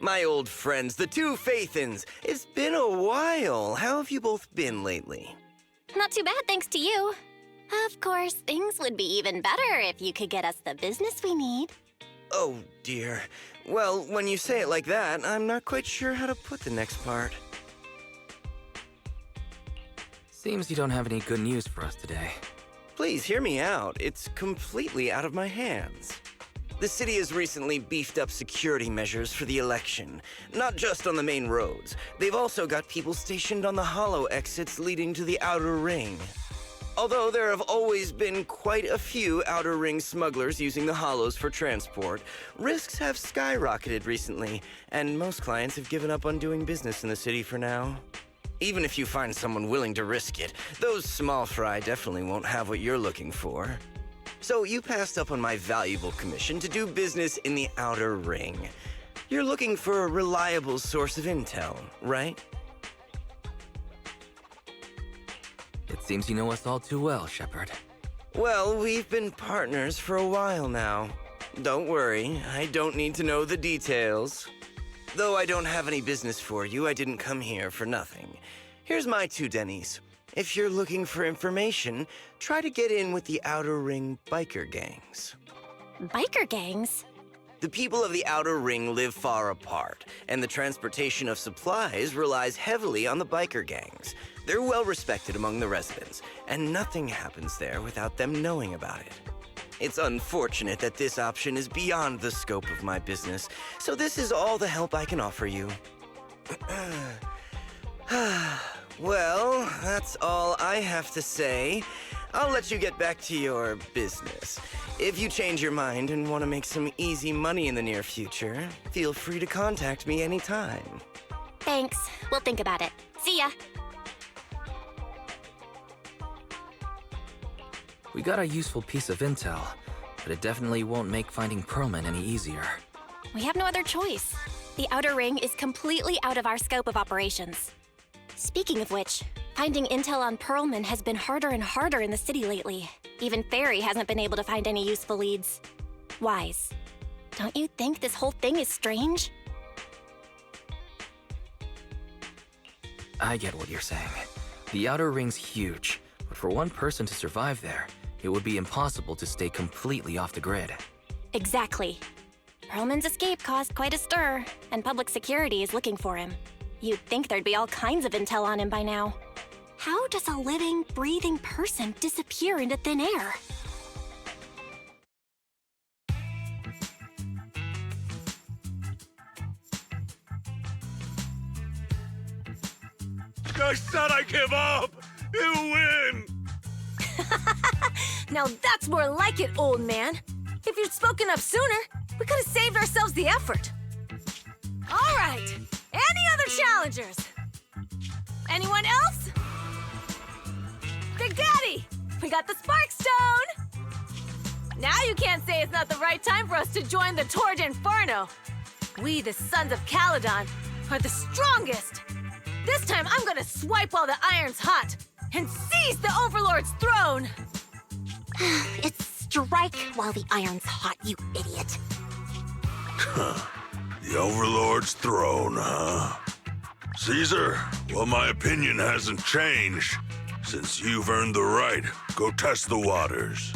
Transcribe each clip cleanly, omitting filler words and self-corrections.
My old friends, the two Faithins. It's been a while. How have you both been lately? Not too bad, thanks to you. Of course, things would be even better if you could get us the business we need. Oh, dear. Well, when you say it like that, I'm not quite sure how to put the next part. Seems you don't have any good news for us today. Please hear me out. It's completely out of my hands. The city has recently beefed up security measures for the election. Not just on the main roads. They've also got people stationed on the hollow exits leading to the outer ring. Although there have always been quite a few outer ring smugglers using the hollows for transport, risks have skyrocketed recently, and most clients have given up on doing business in the city for now. Even if you find someone willing to risk it, those small fry definitely won't have what you're looking for. So you passed up on my valuable commission to do business in the outer ring. You're looking for a reliable source of intel, right? It seems you know us all too well, Shepard. Well, we've been partners for a while now. Don't worry, I don't need to know the details. Though I don't have any business for you, I didn't come here for nothing. Here's my 2 Denny's. If you're looking for information, try to get in with the Outer Ring biker gangs. Biker gangs? The people of the Outer Ring live far apart, and the transportation of supplies relies heavily on the biker gangs. They're well respected among the residents, and nothing happens there without them knowing about it. It's unfortunate that this option is beyond the scope of my business, so this is all the help I can offer you. Well, that's all I have to say. I'll let you get back to your business. If you change your mind and want to make some easy money in the near future, feel free to contact me anytime. Thanks. We'll think about it. See ya. We got a useful piece of intel, but it definitely won't make finding Perlman any easier. We have no other choice. The Outer Ring is completely out of our scope of operations. Speaking of which, finding intel on Perlman has been harder and harder in the city lately. Even Fairy hasn't been able to find any useful leads. Wise, don't you think this whole thing is strange? I get what you're saying. The Outer Ring's huge, but for one person to survive there, it would be impossible to stay completely off the grid. Exactly. Perlman's escape caused quite a stir, and public security is looking for him. You'd think there'd be all kinds of intel on him by now. How does a living, breathing person disappear into thin air? I said I give up! You win! Now that's more like it, old man. If you'd spoken up sooner, we could have saved ourselves the effort. All right, any other challengers? Anyone else? Big Daddy, we got the Spark Stone! Now you can't say it's not the right time for us to join the Torrid Inferno. We, the Sons of Calydon, are the strongest. This time I'm gonna swipe while the iron's hot and seize the Overlord's throne! It's strike while the iron's hot, you idiot. The Overlord's throne, huh? Caesar, well, my opinion hasn't changed. Since you've earned the right, go test the waters.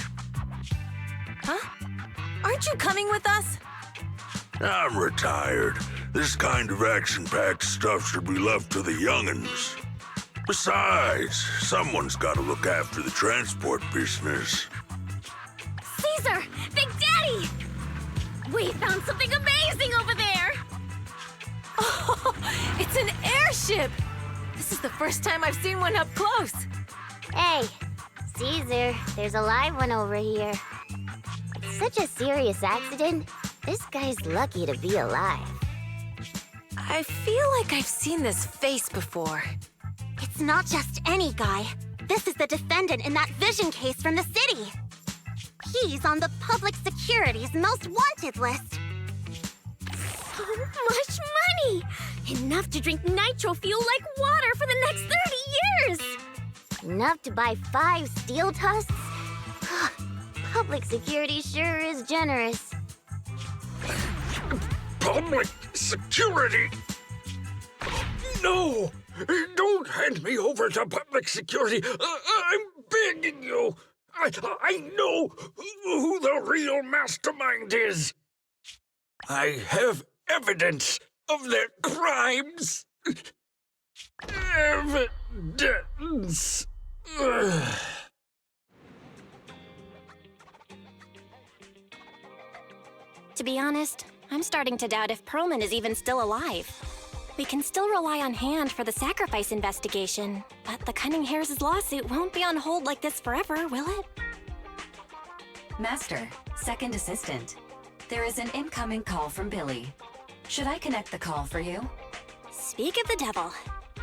Huh? Aren't you coming with us? I'm retired. This kind of action-packed stuff should be left to the young'uns. Besides, someone's got to look after the transport business. Caesar! Big Daddy! We found something amazing over there! Oh, it's an airship! This is the first time I've seen one up close. Hey, Caesar, there's a live one over here. It's such a serious accident. This guy's lucky to be alive. I feel like I've seen this face before. It's not just any guy. This is the defendant in that vision case from the city. He's on the public security's most wanted list. So much money! Enough to drink nitro fuel like water for the next 30 years! Enough to buy 5 steel tusks? Public security sure is generous. Public Security! No! Don't hand me over to public security! I'm begging you! I know who the real mastermind is! I have evidence of their crimes! Evidence! To be honest, I'm starting to doubt if Perlman is even still alive. We can still rely on Hand for the sacrifice investigation, but the Cunning Hares' lawsuit won't be on hold like this forever, will it? Master, second assistant. There is an incoming call from Billy. Should I connect the call for you? Speak of the devil.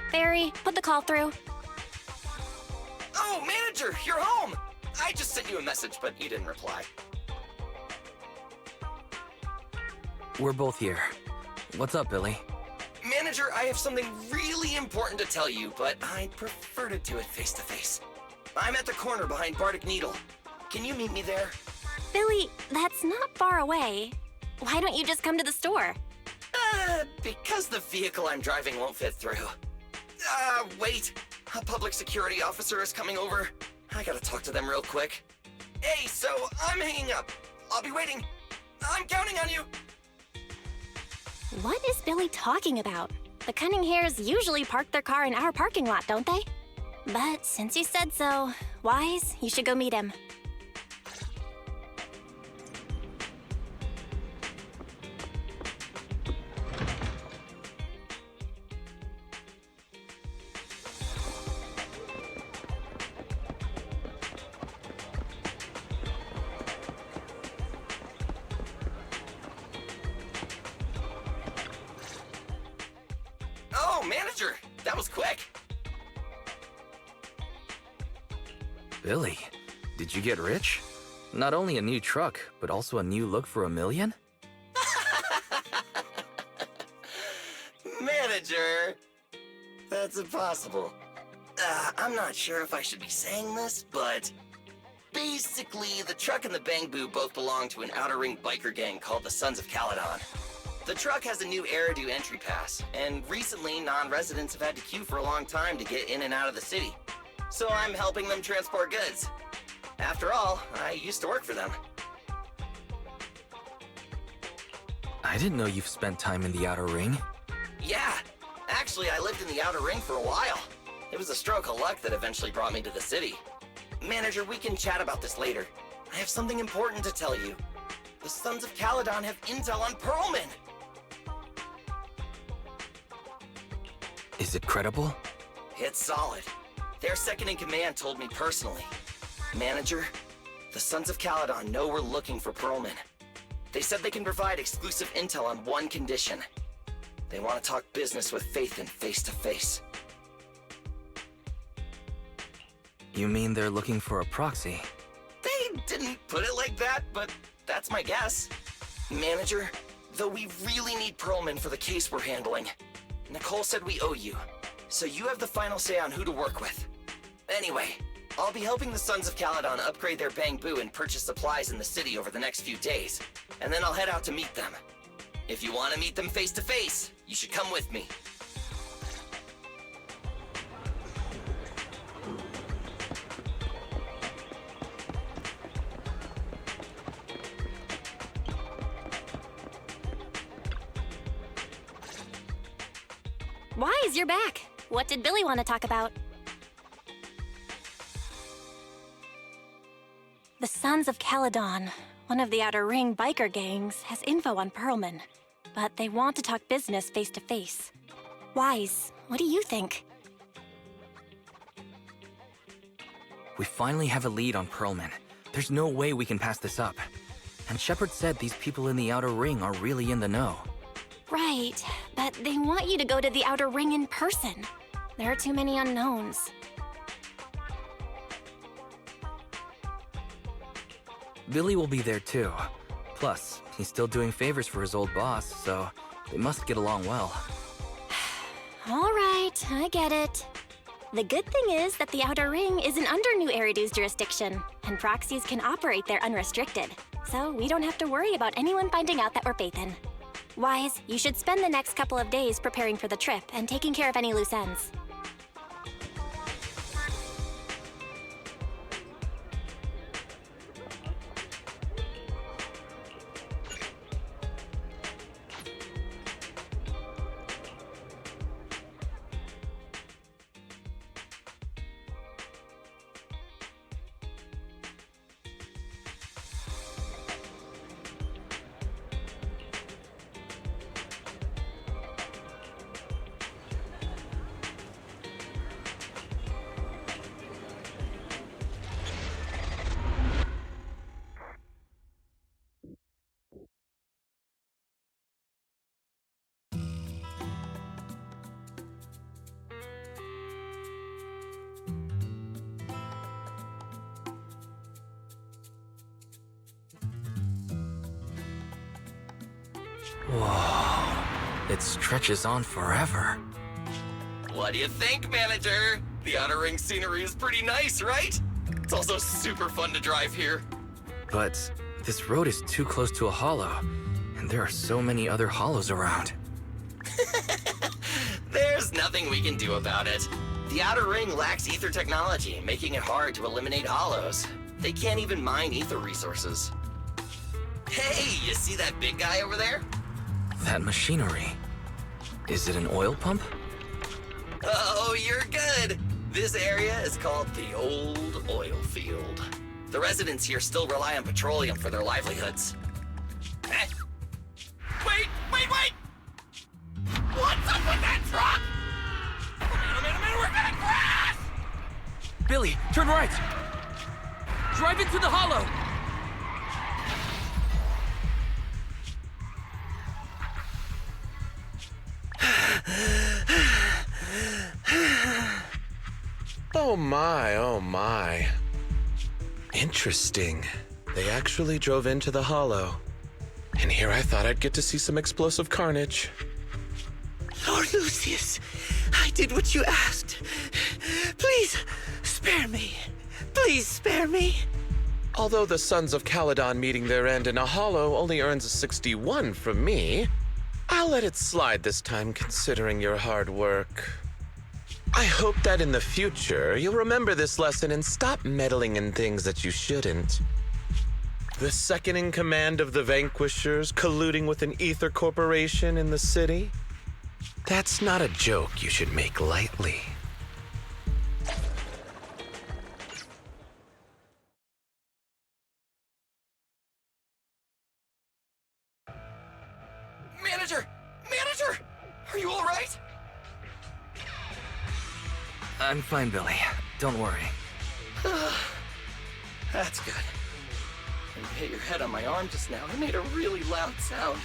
Fairy, put the call through. Oh, manager, you're home! I just sent you a message, but you didn't reply. We're both here. What's up, Billy? Manager, I have something really important to tell you, but I'd prefer to do it face-to-face. I'm at the corner behind Bardic Needle. Can you meet me there? Billy, that's not far away. Why don't you just come to the store? Because the vehicle I'm driving won't fit through. Wait. A public security officer is coming over. I gotta talk to them real quick. Hey, so I'm hanging up. I'll be waiting. I'm counting on you. What is Billy talking about? The Cunning Hares usually park their car in our parking lot, don't they? But since you said so, Wise, you should go meet him. Oh, manager, that was quick. Billy, did you get rich? Not only a new truck, but also a new look for $1 million? Manager, that's impossible. I'm not sure if I should be saying this, but basically, the truck and the Bang Boo both belong to an outer ring biker gang called the Sons of Calydon. The truck has a new Eridu entry pass, and recently non-residents have had to queue for a long time to get in and out of the city. So I'm helping them transport goods. After all, I used to work for them. I didn't know you've spent time in the Outer Ring. Yeah, actually I lived in the outer ring for a while. It was a stroke of luck that eventually brought me to the city. Manager, we can chat about this later. I have something important to tell you. The Sons of Calydon have intel on Perlman. Is it credible? It's solid. Their second-in-command told me personally. Manager, the Sons of Calydon know we're looking for Perlman. They said they can provide exclusive intel on one condition. They want to talk business with Faith and face-to-face. You mean they're looking for a proxy? They didn't put it like that, but that's my guess. Manager, though we really need Perlman for the case we're handling, Nicole said we owe you, so you have the final say on who to work with. Anyway, I'll be helping the Sons of Calydon upgrade their Bang Boo and purchase supplies in the city over the next few days, and then I'll head out to meet them. If you want to meet them face-to-face, you should come with me. Wise, you're back. What did Billy want to talk about? The Sons of Calydon, one of the Outer Ring biker gangs, has info on Perlman, but they want to talk business face-to-face. Wise, what do you think? We finally have a lead on Perlman. There's no way we can pass this up. And Shepard said these people in the Outer Ring are really in the know. Right, but they want you to go to the Outer Ring in person. There are too many unknowns. Billy will be there too. Plus, he's still doing favors for his old boss, so they must get along well. All right, I get it. The good thing is that the Outer Ring isn't under New Eridu's jurisdiction, and proxies can operate there unrestricted. So we don't have to worry about anyone finding out that we're Faithin. Wise, you should spend the next couple of days preparing for the trip and taking care of any loose ends. Whoa, it stretches on forever. What do you think, manager? The Outer Ring scenery is pretty nice, right? It's also super fun to drive here. But this road is too close to a hollow, and there are so many other hollows around. There's nothing we can do about it. The Outer Ring lacks ether technology, making it hard to eliminate hollows. They can't even mine ether resources. Hey, you see that big guy over there? That machinery. Is it an oil pump? Oh, you're good. This area is called the Old Oil Field. The residents here still rely on petroleum for their livelihoods. Eh? Wait! What's up with that truck? Oh man, we're gonna crash! Billy, turn right! Drive into the hollow! Oh my. Interesting. They actually drove into the hollow. And here I thought I'd get to see some explosive carnage. Lord Lucius, I did what you asked. Please, spare me. Please spare me. Although the Sons of Calydon meeting their end in a hollow only earns a 61 from me, I'll let it slide this time considering your hard work. I hope that in the future, you'll remember this lesson and stop meddling in things that you shouldn't. The second in command of the Vanquishers colluding with an ether corporation in the city? That's not a joke you should make lightly. Manager! Are you all right? I'm fine, Billy. Don't worry. That's good. When you hit your head on my arm just now, it made a really loud sound.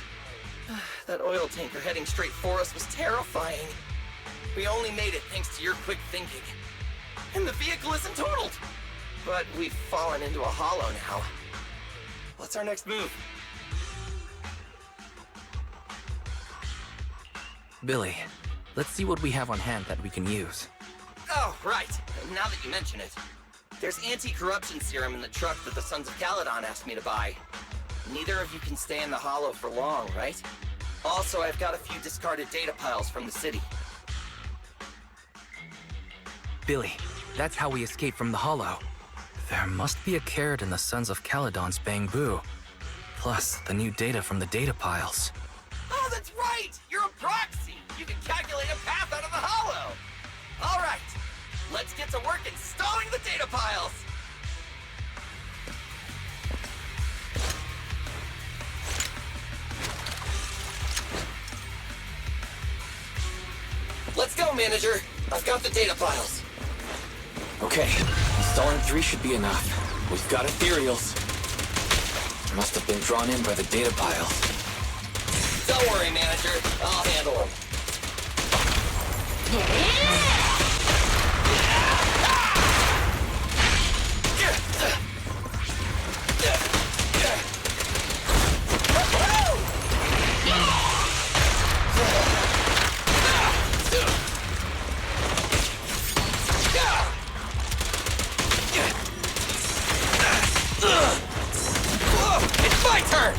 That oil tanker heading straight for us was terrifying. We only made it thanks to your quick thinking. And the vehicle isn't totaled. But we've fallen into a hollow now. What's our next move? Billy, let's see what we have on hand that we can use. Oh, right. Now that you mention it. There's anti-corruption serum in the truck that the Sons of Calydon asked me to buy. Neither of you can stay in the hollow for long, right? Also, I've got a few discarded data piles from the city. Billy, that's how we escaped from the hollow. There must be a carrot in the Sons of Calydon's bamboo. Plus, the new data from the data piles. Oh, that's right! You're a proxy! You can calculate a path out of the hollow! All right, let's get to work installing the data piles! Let's go, manager! I've got the data piles. Okay, installing 3 should be enough. We've got ethereals. Must have been drawn in by the data piles. Don't worry, manager. I'll handle them. It's my turn!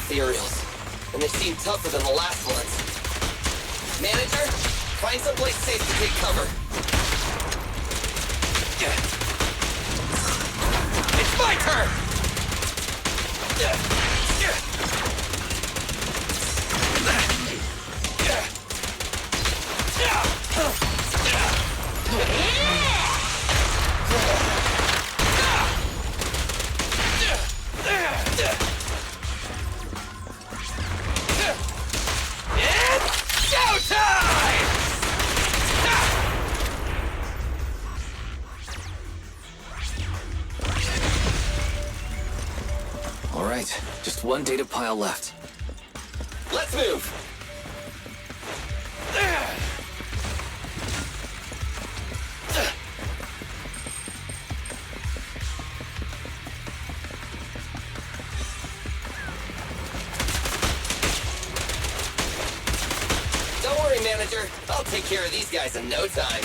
ethereals, and they seem tougher than the last ones. Manager, find someplace safe to take cover. It's my turn! All right, just one data pile left. Let's move! Don't worry, Manager. I'll take care of these guys in no time.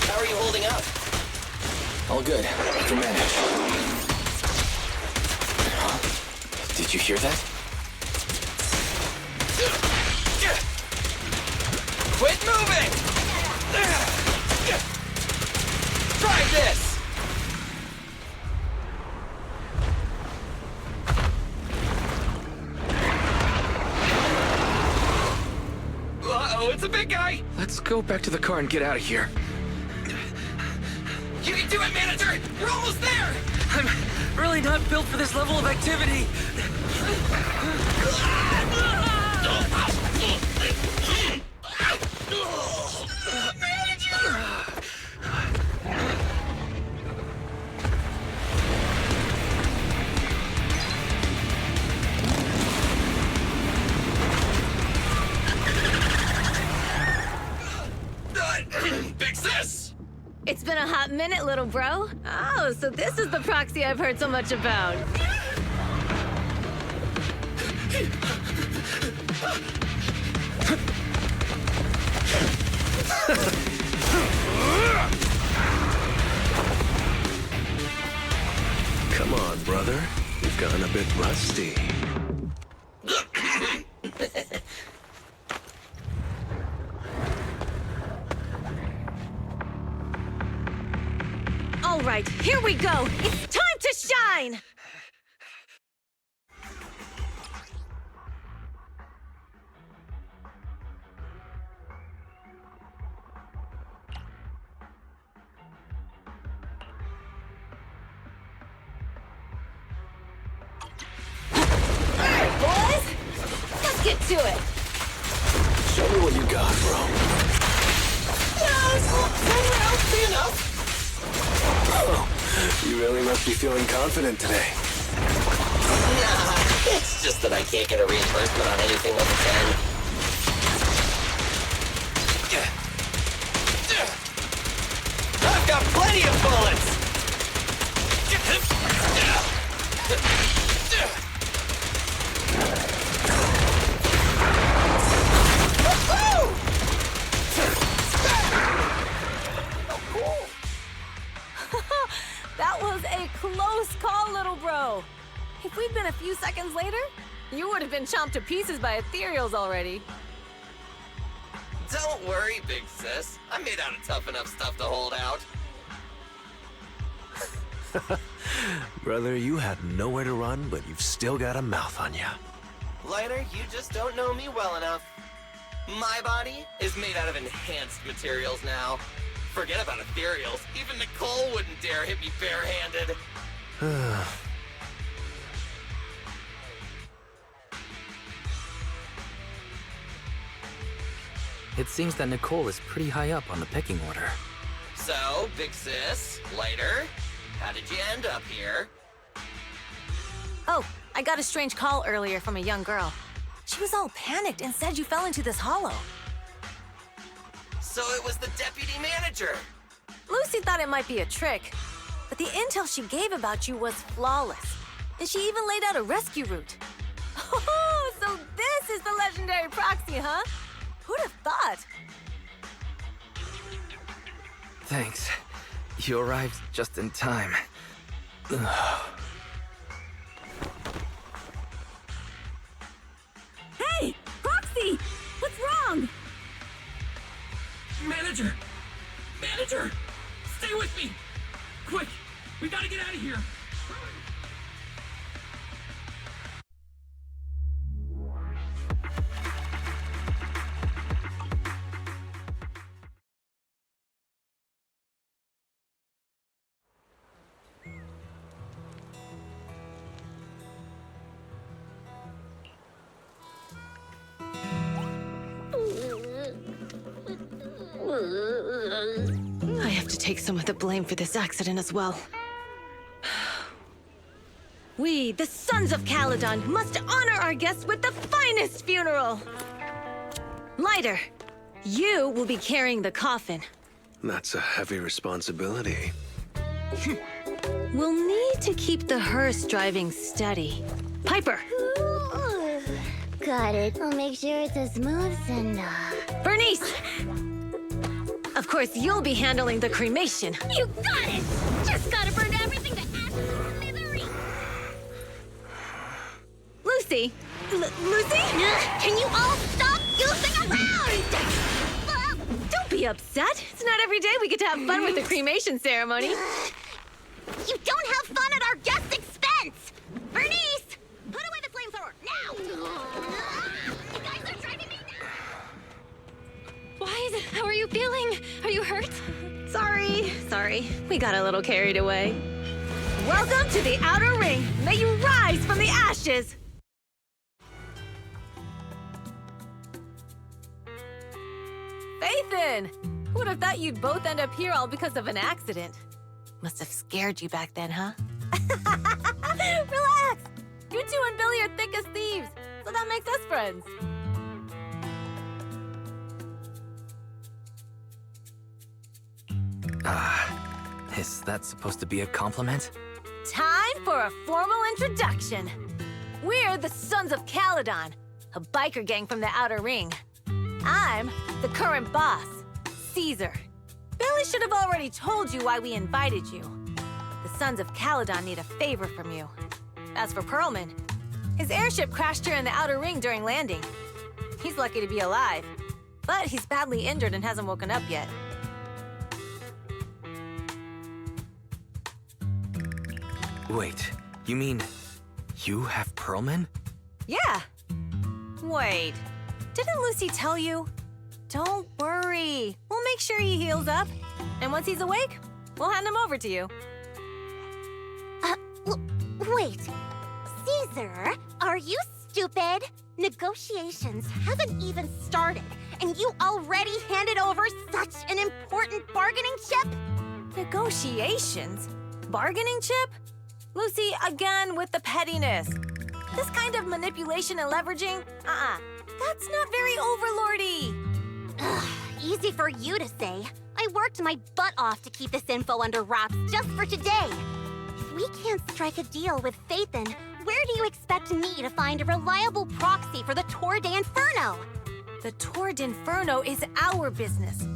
How are you holding up? All good. I can manage. Huh? Did you hear that? Quit moving! Try this! Uh-oh, it's a big guy! Let's go back to the car and get out of here. You can do it, Manager! You're almost there! I'm really not built for this level of activity. Big sis! It's been a hot minute, little bro. Oh, so this is the proxy I've heard so much about. Come on, brother. You've gotten a bit rusty. All right, here we go. It's time to shine! Boys, let's get to it. Show me what you got, bro. Enough! Oh, you really must be feeling confident today. Nah, it's just that I can't get a reimbursement on anything over 10. I've got plenty of bullets! That was a close call, little bro. If we'd been a few seconds later, you would have been chomped to pieces by ethereals already. Don't worry, big sis. I'm made out of tough enough stuff to hold out. Brother, you had nowhere to run, but you've still got a mouth on you. Lighter, you just don't know me well enough. My body is made out of enhanced materials now. Forget about ethereals. Even Nicole wouldn't dare hit me barehanded. It seems that Nicole is pretty high up on the pecking order. So, big sis, Lighter, how did you end up here? Oh, I got a strange call earlier from a young girl. She was all panicked and said you fell into this hollow. So it was the deputy manager. Lucy thought it might be a trick, but the intel she gave about you was flawless. And she even laid out a rescue route. Oh, so this is the legendary proxy, huh? Who'd have thought? Thanks. You arrived just in time. Manager! Manager! Stay with me! Quick! We gotta get out of here! I have to take some of the blame for this accident as well. We, the Sons of Calydon, must honor our guests with the finest funeral! Lighter, you will be carrying the coffin. That's a heavy responsibility. We'll need to keep the hearse driving steady. Piper! Got it. I'll make sure it's as smooth and Bernice! Of course, you'll be handling the cremation. You got it! Just gotta burn everything to ashes and smithereens! Lucy? Lucy? Can you all stop goofing around? Don't be upset. It's not every day we get to have fun with the cremation ceremony. You don't have fun at our guest expense! Bernice! Put away the flamethrower, now! You guys are driving me nuts! Why? How are you feeling? Are you hurt? Sorry. We got a little carried away. Welcome to the Outer Ring. May you rise from the ashes! Fathan! Who would have thought you'd both end up here all because of an accident? Must have scared you back then, huh? Relax! You two and Billy are thick as thieves, so that makes us friends. Is that supposed to be a compliment? Time for a formal introduction. We're the Sons of Calydon, a biker gang from the Outer Ring. I'm the current boss, Caesar. Billy should have already told you why we invited you. The Sons of Calydon need a favor from you. As for Perlman, his airship crashed here in the Outer Ring during landing. He's lucky to be alive, but he's badly injured and hasn't woken up yet. Wait, you mean you have Perlman? Yeah. Wait, didn't Lucy tell you? Don't worry. We'll make sure he heals up. And once he's awake, we'll hand him over to you. Wait. Caesar, are you stupid? Negotiations haven't even started, and you already handed over such an important bargaining chip? Negotiations? Bargaining chip? Lucy, again with the pettiness. This kind of manipulation and leveraging? That's not very overlordy. Easy for you to say. I worked my butt off to keep this info under wraps just for today. If we can't strike a deal with Fathan, where do you expect me to find a reliable proxy for the Tour de Inferno? The Tour de Inferno is our business.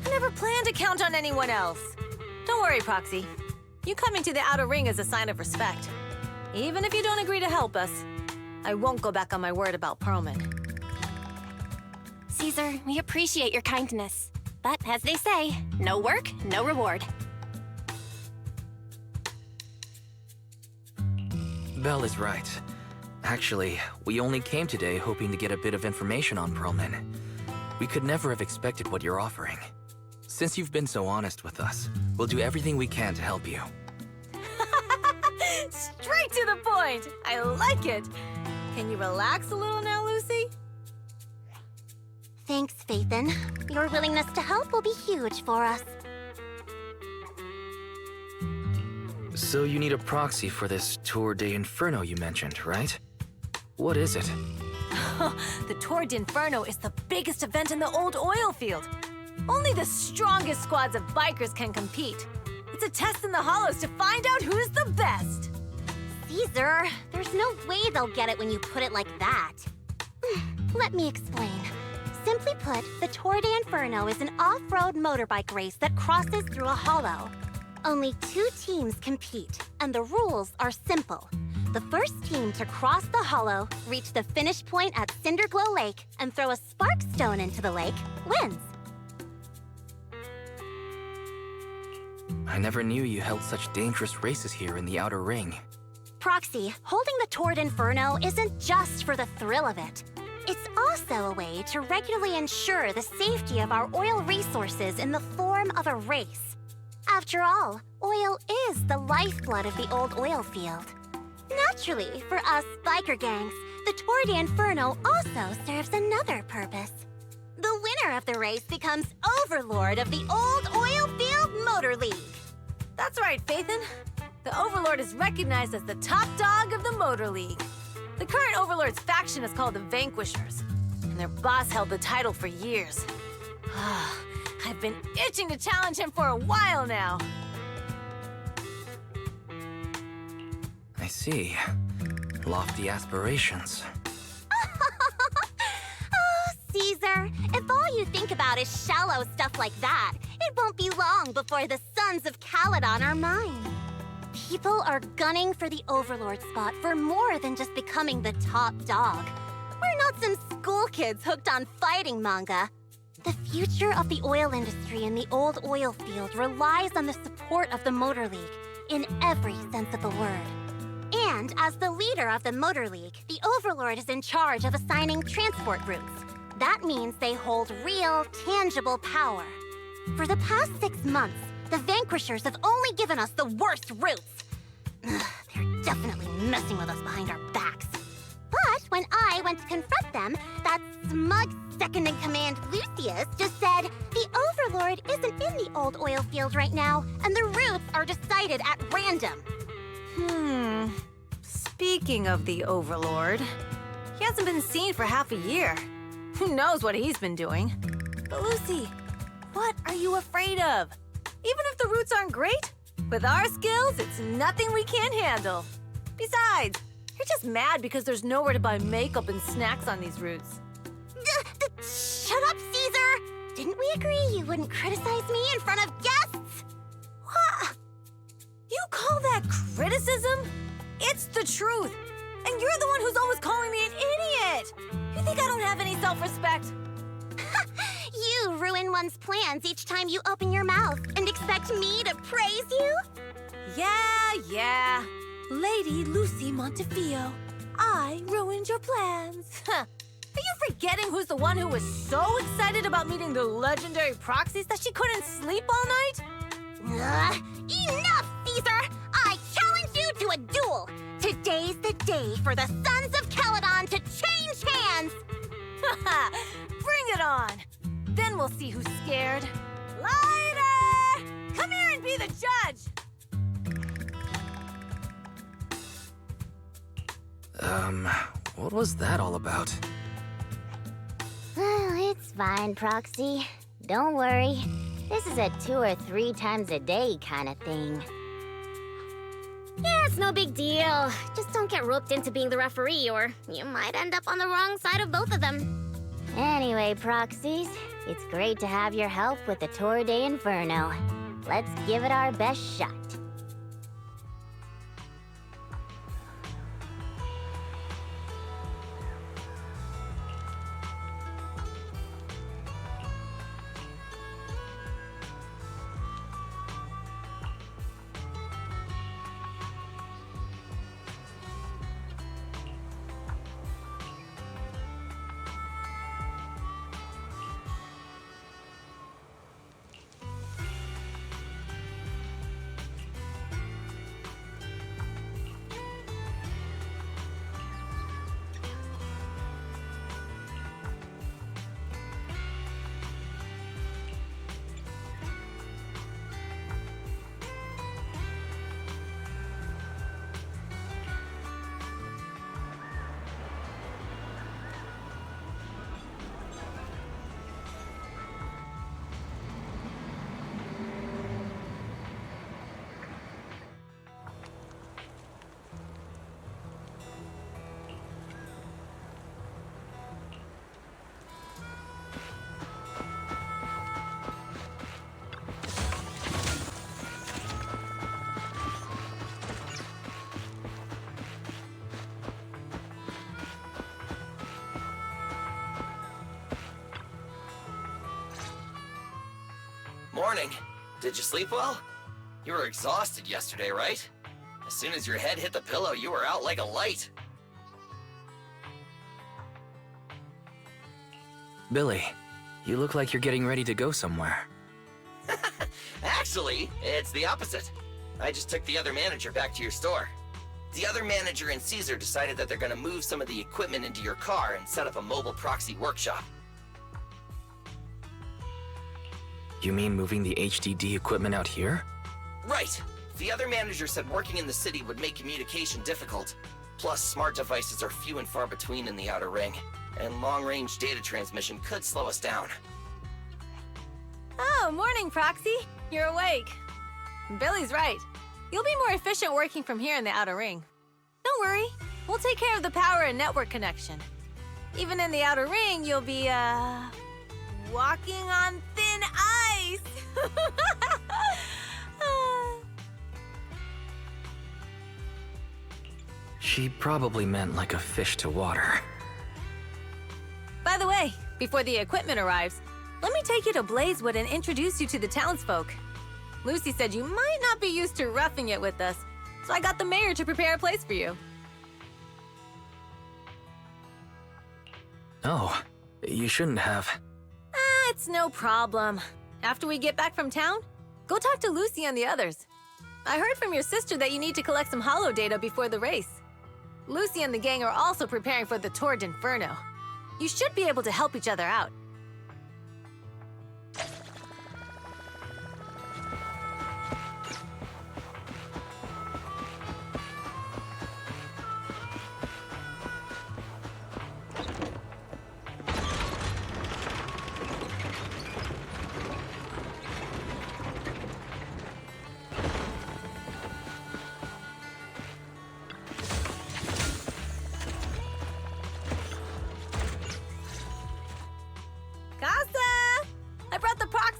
I never planned to count on anyone else. Don't worry, Proxy. You coming to the Outer Ring is a sign of respect. Even if you don't agree to help us, I won't go back on my word about Perlman. Caesar, we appreciate your kindness. But as they say, no work, no reward. Belle is right. Actually, we only came today hoping to get a bit of information on Perlman. We could never have expected what you're offering. Since you've been so honest with us, we'll do everything we can to help you. Straight to the point! I like it! Can you relax a little now, Lucy? Thanks, Fathan. Your willingness to help will be huge for us. So you need a proxy for this Tour de Inferno you mentioned, right? What is it? The Tour de Inferno is the biggest event in the old oil field. Only the strongest squads of bikers can compete. It's a test in the hollows to find out who's the best. Caesar, there's no way they'll get it when you put it like that. Let me explain. Simply put, the Tour de Inferno is an off-road motorbike race that crosses through a hollow. Only 2 teams compete, and the rules are simple. The first team to cross the hollow, reach the finish point at Cinderglow Lake, and throw a spark stone into the lake, wins. I never knew you held such dangerous races here in the Outer Ring. Proxy, holding the Tord Inferno isn't just for the thrill of it. It's also a way to regularly ensure the safety of our oil resources in the form of a race. After all, oil is the lifeblood of the old oil field. Naturally, for us biker gangs, the Tord Inferno also serves another purpose. The winner of the race becomes overlord of the old oil field motor league. That's right, Phaethon. The Overlord is recognized as the top dog of the Motor League. The current Overlord's faction is called the Vanquishers, and their boss held the title for years. I've been itching to challenge him for a while now. I see. Lofty aspirations. Oh, Caesar, if all you think about is shallow stuff like that, it won't be long before the Sons of Calydon are mine. People are gunning for the Overlord spot for more than just becoming the top dog. We're not some school kids hooked on fighting manga. The future of the oil industry in the old oil field relies on the support of the Motor League, in every sense of the word. And as the leader of the Motor League, the Overlord is in charge of assigning transport routes. That means they hold real, tangible power. For the past 6 months, the Vanquishers have only given us the worst routes. They're definitely messing with us behind our backs. But when I went to confront them, that smug second-in-command Lucius just said the Overlord isn't in the old oil field right now, and the routes are decided at random. Speaking of the Overlord, he hasn't been seen for half a year. Who knows what he's been doing? But Lucy, what are you afraid of? Even if the routes aren't great, with our skills, it's nothing we can't handle. Besides, you're just mad because there's nowhere to buy makeup and snacks on these routes. Shut up, Caesar! Didn't we agree you wouldn't criticize me in front of guests? What? You call that criticism? It's the truth. And you're the one who's always calling me an idiot. You think I don't have any self-respect? You ruin one's plans each time you open your mouth and expect me to praise you? Yeah. Lady Lucy Montefiore, I ruined your plans. Are you forgetting who's the one who was so excited about meeting the legendary proxies that she couldn't sleep all night? Enough, Caesar! I challenge you to a duel! Today's the day for the Sons of Calydon to change hands! Bring it on! Then we'll see who's scared. Lighter! Come here and be the judge! What was that all about? Well, it's fine, Proxy. Don't worry. This is a 2 or 3 times a day kind of thing. Yeah, it's no big deal. Just don't get roped into being the referee, or you might end up on the wrong side of both of them. Anyway, Proxies, it's great to have your help with the Tour de Inferno. Let's give it our best shot. Morning. Did you sleep well? You were exhausted yesterday, right? As soon as your head hit the pillow, you were out like a light. Billy, you look like you're getting ready to go somewhere. Actually, it's the opposite. I just took the other manager back to your store. The other manager and Caesar decided that they're gonna move some of the equipment into your car and set up a mobile proxy workshop. You mean moving the HDD equipment out here? Right. The other manager said working in the city would make communication difficult. Plus, smart devices are few and far between in the Outer Ring, and long-range data transmission could slow us down. Oh, morning, Proxy. You're awake. Billy's right. You'll be more efficient working from here in the Outer Ring. Don't worry. We'll take care of the power and network connection. Even in the Outer Ring, you'll be, walking on thin ice. She probably meant like a fish to water. By the way, before the equipment arrives, let me take you to Blazewood and introduce you to the townsfolk. Lucy said you might not be used to roughing it with us, so I got the mayor to prepare a place for you. Oh, you shouldn't have. It's no problem. After we get back from town, go talk to Lucy and the others. I heard from your sister that you need to collect some holo data before the race. Lucy and the gang are also preparing for the Tour d'Inferno. You should be able to help each other out.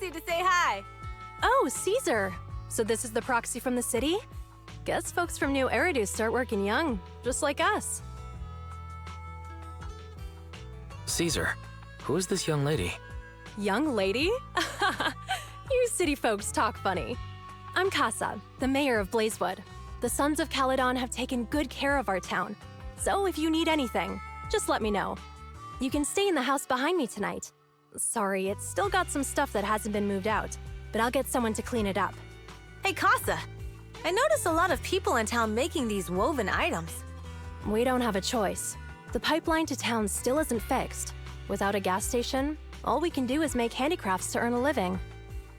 To say hi. Oh, Caesar. So this is the proxy from the city? Guess folks from New Eridu start working young, just like us. Caesar, who is this young lady? Young lady? You city folks talk funny. I'm Casa, the mayor of Blazewood. The Sons of Calydon have taken good care of our town. So if you need anything, just let me know. You can stay in the house behind me tonight. Sorry, it's still got some stuff that hasn't been moved out, but I'll get someone to clean it up. Hey, Casa, I noticed a lot of people in town making these woven items. We don't have a choice. The pipeline to town still isn't fixed. Without a gas station, all we can do is make handicrafts to earn a living.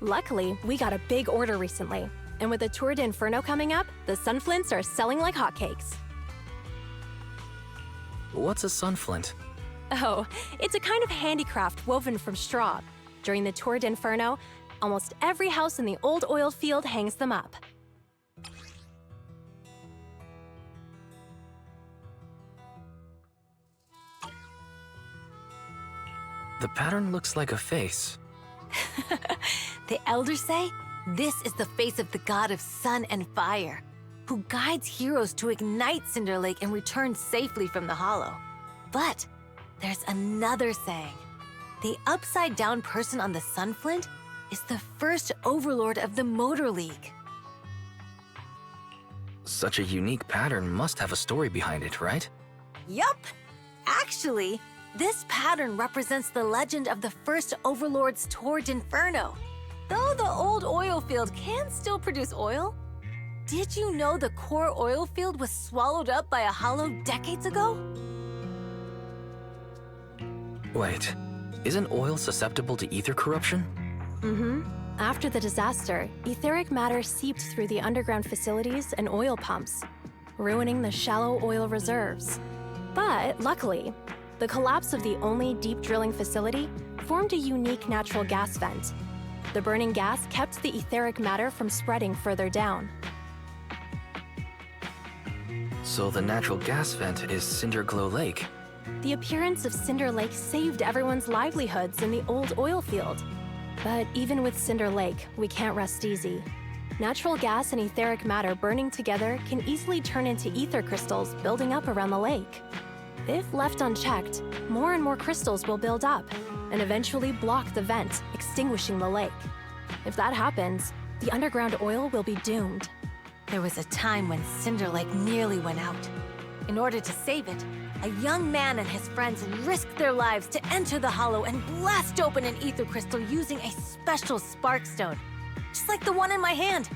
Luckily, we got a big order recently, and with the Tour d'Inferno coming up, the sunflints are selling like hotcakes. What's a sunflint? Oh, it's a kind of handicraft woven from straw. During the Tour d'Inferno, almost every house in the old oil field hangs them up. The pattern looks like a face. The elders say this is the face of the god of sun and fire, who guides heroes to ignite Cinder Lake and return safely from the hollow. But there's another saying. The upside-down person on the sunflint is the first overlord of the Motor League. Such a unique pattern must have a story behind it, right? Yup! Actually, this pattern represents the legend of the first overlord's Tour d'Inferno. Though the old oil field can still produce oil, did you know the core oil field was swallowed up by a hollow decades ago? Wait, isn't oil susceptible to ether corruption? Mm-hmm. After the disaster, etheric matter seeped through the underground facilities and oil pumps, ruining the shallow oil reserves. But luckily, the collapse of the only deep drilling facility formed a unique natural gas vent. The burning gas kept the etheric matter from spreading further down. So the natural gas vent is Cinderglow Lake. The appearance of Cinder Lake saved everyone's livelihoods in the old oil field. But even with Cinder Lake, we can't rest easy. Natural gas and etheric matter burning together can easily turn into ether crystals building up around the lake. If left unchecked, more and more crystals will build up and eventually block the vent, extinguishing the lake. If that happens, the underground oil will be doomed. There was a time when Cinder Lake nearly went out. In order to save it, a young man and his friends risked their lives to enter the hollow and blast open an ether crystal using a special spark stone, just like the one in my hand.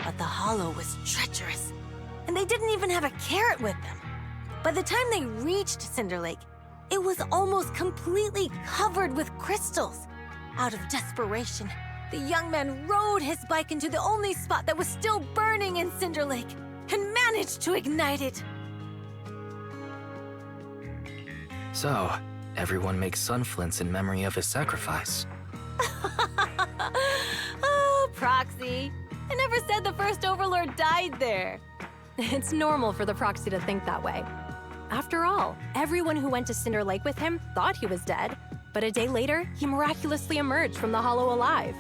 But the hollow was treacherous, and they didn't even have a carrot with them. By the time they reached Cinder Lake, it was almost completely covered with crystals. Out of desperation, the young man rode his bike into the only spot that was still burning in Cinder Lake and managed to ignite it. So, everyone makes sun flints in memory of his sacrifice. Oh, Proxy. I never said the first Overlord died there. It's normal for the Proxy to think that way. After all, everyone who went to Cinder Lake with him thought he was dead, but a day later, he miraculously emerged from the hollow alive.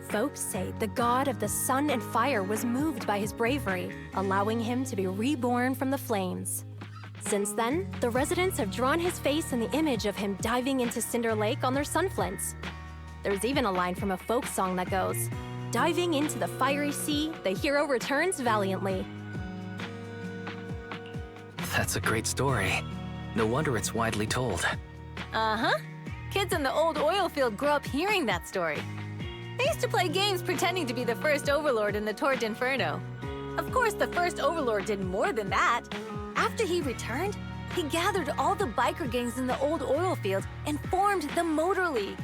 Folks say the god of the sun and fire was moved by his bravery, allowing him to be reborn from the flames. Since then, the residents have drawn his face in the image of him diving into Cinder Lake on their sunflints. There's even a line from a folk song that goes, "Diving into the fiery sea, the hero returns valiantly." That's a great story. No wonder it's widely told. Uh-huh. Kids in the old oil field grew up hearing that story. They used to play games pretending to be the first Overlord in the Torrent Inferno. Of course, the first Overlord did more than that. After he returned, he gathered all the biker gangs in the old oil field and formed the Motor League.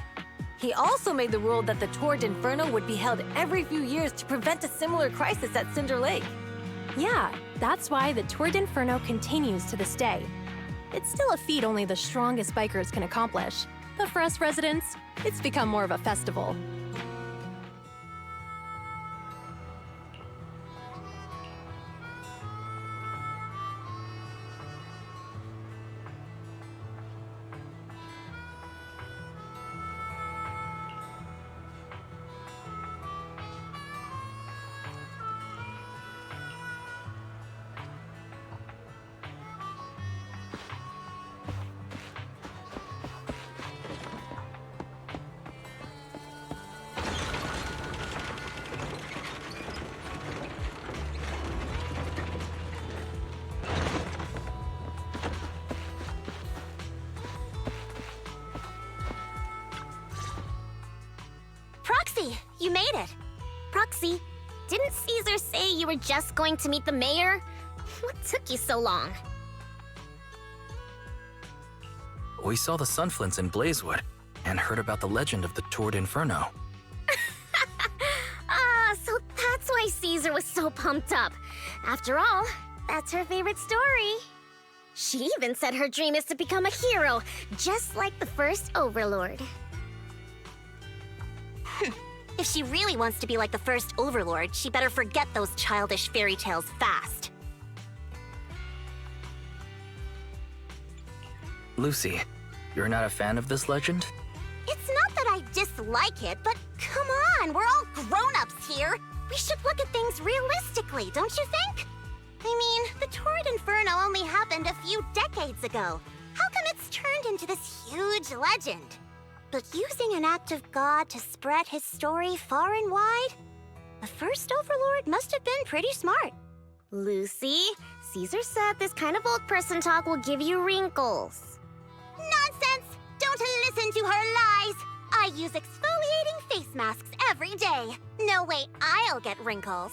He also made the rule that the Torrent Inferno would be held every few years to prevent a similar crisis at Cinder Lake. Yeah, that's why the Torrent Inferno continues to this day. It's still a feat only the strongest bikers can accomplish, but for us residents, it's become more of a festival. Proxy, you made it. Proxy, didn't Caesar say you were just going to meet the mayor? What took you so long? We saw the sunflints in Blazewood and heard about the legend of the Torrent Inferno. So that's why Caesar was so pumped up. After all, that's her favorite story. She even said her dream is to become a hero, just like the first Overlord. If she really wants to be like the first Overlord, she better forget those childish fairy tales fast. Lucy, you're not a fan of this legend? It's not that I dislike it, but come on, we're all grown-ups here. We should look at things realistically, don't you think? I mean, the Torrent Inferno only happened a few decades ago. How come it's turned into this huge legend? But using an act of God to spread his story far and wide? The first Overlord must have been pretty smart. Lucy, Caesar said this kind of old person talk will give you wrinkles. Nonsense! Don't listen to her lies! I use exfoliating face masks every day. No way I'll get wrinkles.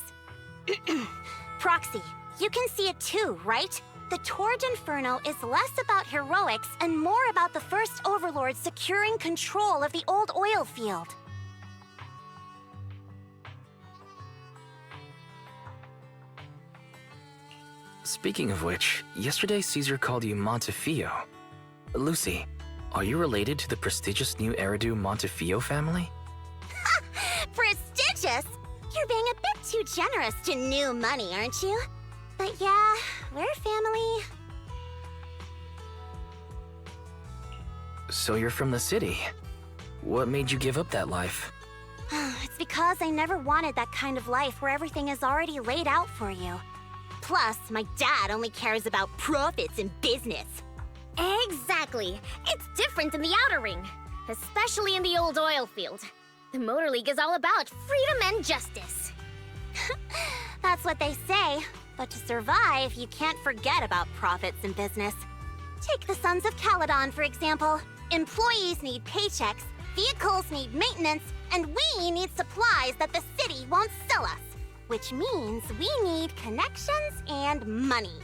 Proxy, you can see it too, right? The Torrent Inferno is less about heroics and more about the first Overlord securing control of the old oil field. Speaking of which, yesterday Caesar called you Montefiore. Lucy, are you related to the prestigious new Eridu Montefiore family? Prestigious? You're being a bit too generous to new money, aren't you? But yeah, we're family. So you're from the city. What made you give up that life? It's because I never wanted that kind of life where everything is already laid out for you. Plus, my dad only cares about profits and business. Exactly. It's different in the outer ring, especially in the old oil field. The Motor League is all about freedom and justice. That's what they say. But to survive, you can't forget about profits in business. Take the Sons of Calydon, for example. Employees need paychecks, vehicles need maintenance, and we need supplies that the city won't sell us. Which means we need connections and money.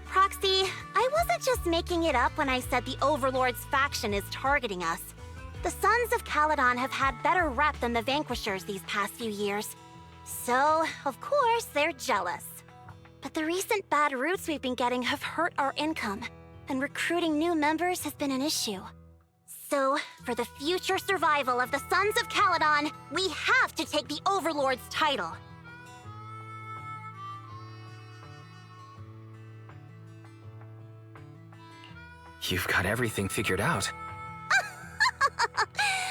Proxy, I wasn't just making it up when I said the Overlord's faction is targeting us. The Sons of Calydon have had better rep than the Vanquishers these past few years. So, of course, they're jealous. But the recent bad routes we've been getting have hurt our income, and recruiting new members has been an issue. So, for the future survival of the Sons of Calydon, we have to take the Overlord's title. You've got everything figured out.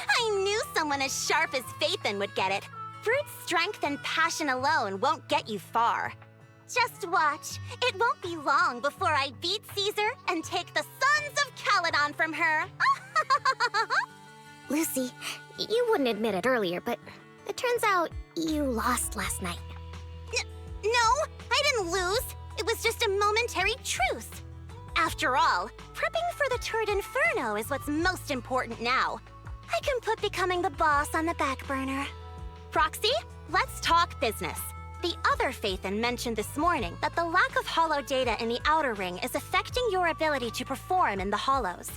I knew someone as sharp as Phaethon would get it. Brute strength and passion alone won't get you far. Just watch. It won't be long before I beat Caesar and take the Sons of Calydon from her. Lucy, you wouldn't admit it earlier, but it turns out you lost last night. No, I didn't lose. It was just a momentary truce. After all, prepping for the turd Inferno is what's most important now. I can put becoming the boss on the back burner. Proxy, let's talk business. The other Phaethon mentioned this morning that the lack of hollow data in the outer ring is affecting your ability to perform in the hollows.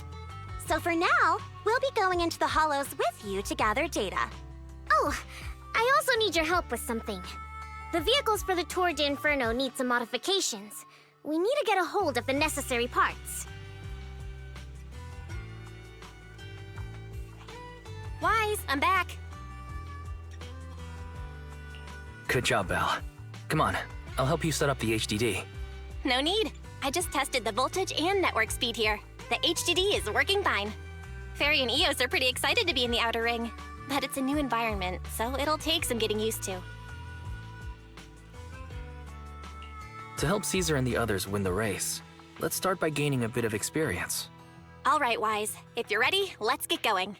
So for now, we'll be going into the hollows with you to gather data. Oh, I also need your help with something. The vehicles for the Tour de Inferno need some modifications. We need to get a hold of the necessary parts. Wise, I'm back. Good job, Belle. Come on, I'll help you set up the HDD. No need. I just tested the voltage and network speed here. The HDD is working fine. Fairy and Eos are pretty excited to be in the outer ring, but it's a new environment, so it'll take some getting used to. To help Caesar and the others win the race, let's start by gaining a bit of experience. All right, Wise. If you're ready, let's get going.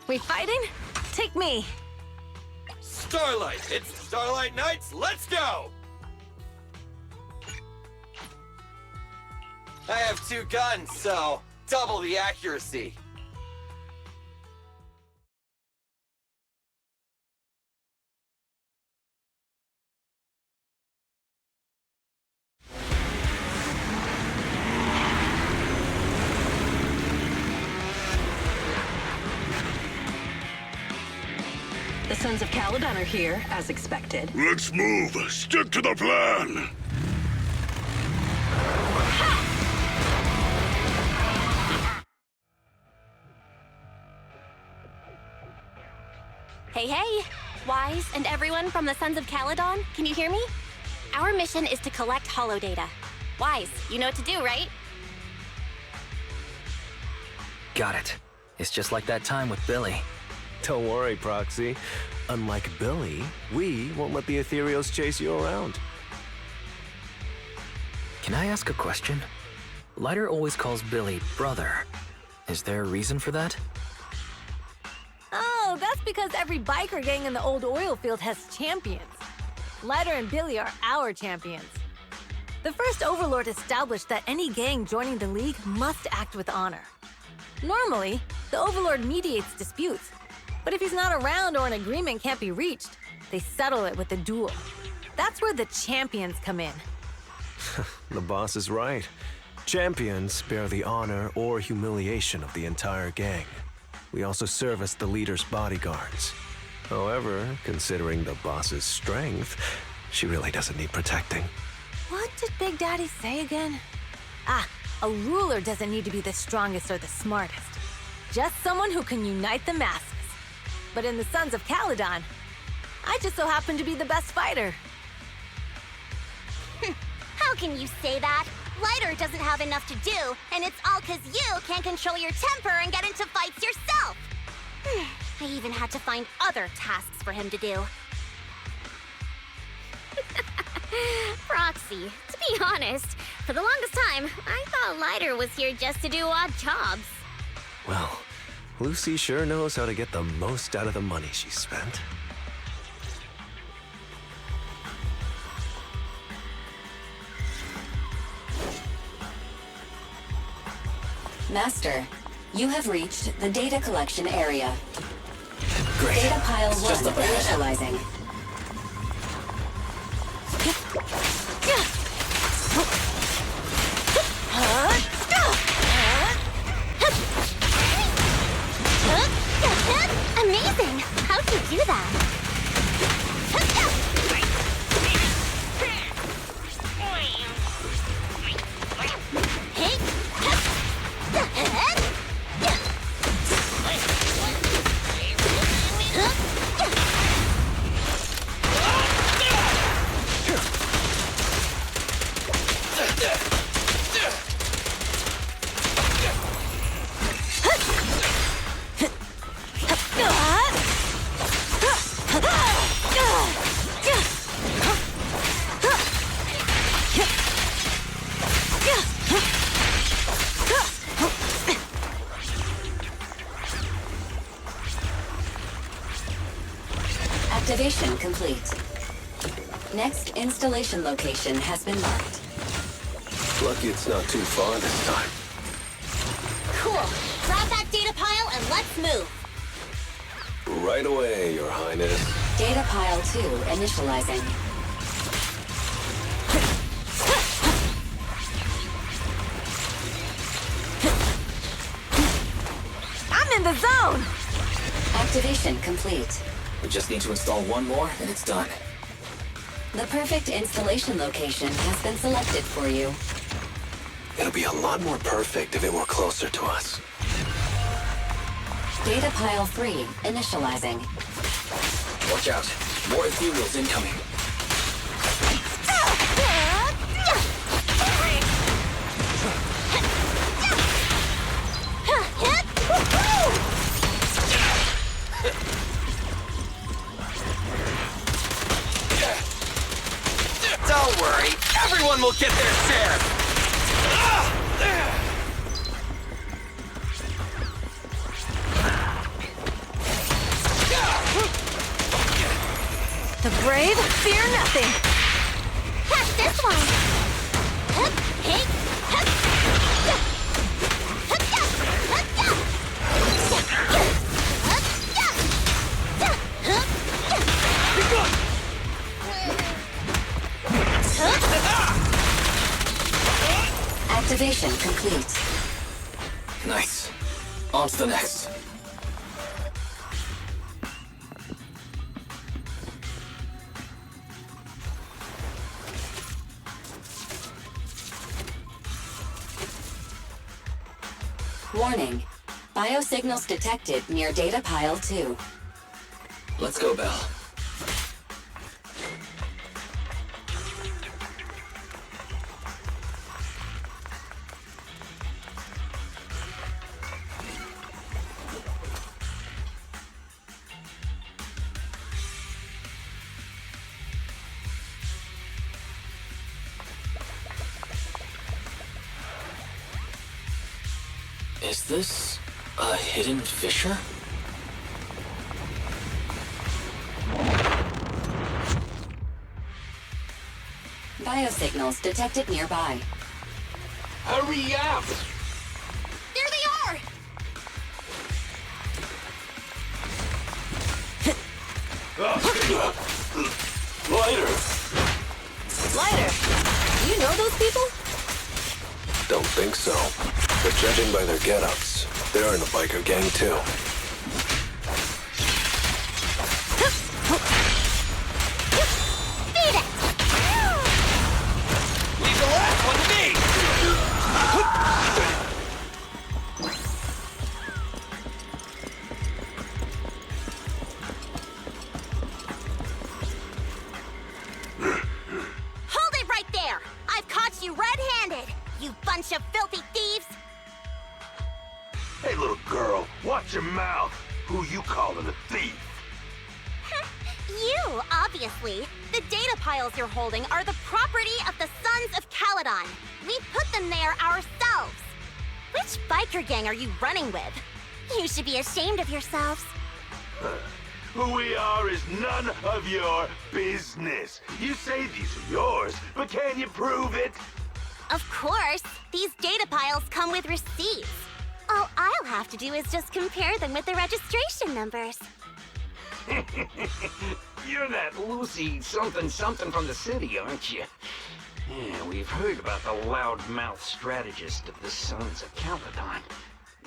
We fighting? Take me. Starlight! It's Starlight Nights! Let's go! I have 2 guns, so double the accuracy. The Sons of Calydon are here, as expected. Let's move. Stick to the plan. Hey, hey! Wise and everyone from the Sons of Calydon, can you hear me? Our mission is to collect hollow data. Wise, you know what to do, right? Got it. It's just like that time with Billy. Don't worry, Proxy. Unlike Billy, we won't let the Ethereals chase you around. Can I ask a question? Lighter always calls Billy brother. Is there a reason for that? Oh, that's because every biker gang in the old oil field has champions. Lighter and Billy are our champions. The first Overlord established that any gang joining the League must act with honor. Normally, the Overlord mediates disputes, but if he's not around or an agreement can't be reached, they settle it with a duel. That's where the champions come in. The boss is right. Champions bear the honor or humiliation of the entire gang. We also serve as the leader's bodyguards. However, considering the boss's strength, she really doesn't need protecting. What did Big Daddy say again? Ah, a ruler doesn't need to be the strongest or the smartest. Just someone who can unite the masses. But in the Sons of Calydon, I just so happen to be the best fighter. How can you say that? Lighter doesn't have enough to do, and it's all 'cause you can't control your temper and get into fights yourself. I even had to find other tasks for him to do. Proxy, to be honest, for the longest time, I thought Lighter was here just to do odd jobs. Well, Lucy sure knows how to get the most out of the money she spent. Master, you have reached the data collection area. Great. Data pile It's 1 just up ahead. initializing. Amazing! How'd you do that? Activation complete. Next installation location has been marked. Lucky it's not too far this time. Cool. Grab that data pile and let's move. Right away, Your Highness. Data pile 2 initializing. I'm in the zone! Activation complete. We just need to install one more, and it's done. The perfect installation location has been selected for you. It'll be a lot more perfect if it were closer to us. Data pile 3 initializing. Watch out. More ethereals incoming. Don't worry, everyone will get their share! The brave fear nothing! Catch this one! Hup, hey, hup, hup, hup, hup, hup, hup, Activation complete. Nice. On to the next. Warning. Biosignals detected near data pile 2. Let's go, Belle. Is this a hidden fissure? Biosignals detected nearby. Hurry up! there they are! Lighter! Lighter, you know those people? Don't think so. But judging by their get-ups, they're in a biker gang too. you calling a thief? You, obviously. The data piles you're holding are the property of the Sons of Calydon. We put them there ourselves. Which biker gang are you running with? You should be ashamed of yourselves. Who we are is none of your business. You say these are yours, but can you prove it? Of course. These data piles come with receipts. All I'll have to do is just compare them with the registration numbers. You're that Lucy something from the city, aren't you? Yeah, we've heard about the loudmouth strategist of the Sons of Calydon.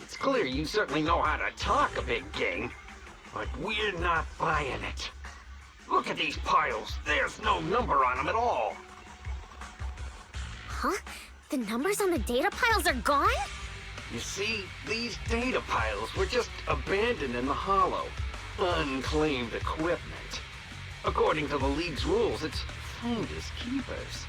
It's clear you certainly know how to talk a big game, but we're not buying it. Look at these piles. There's no number on them at all. Huh? The numbers on the data piles are gone? You see, these data piles were just abandoned in the hollow. Unclaimed equipment. According to the League's rules, it's finders keepers.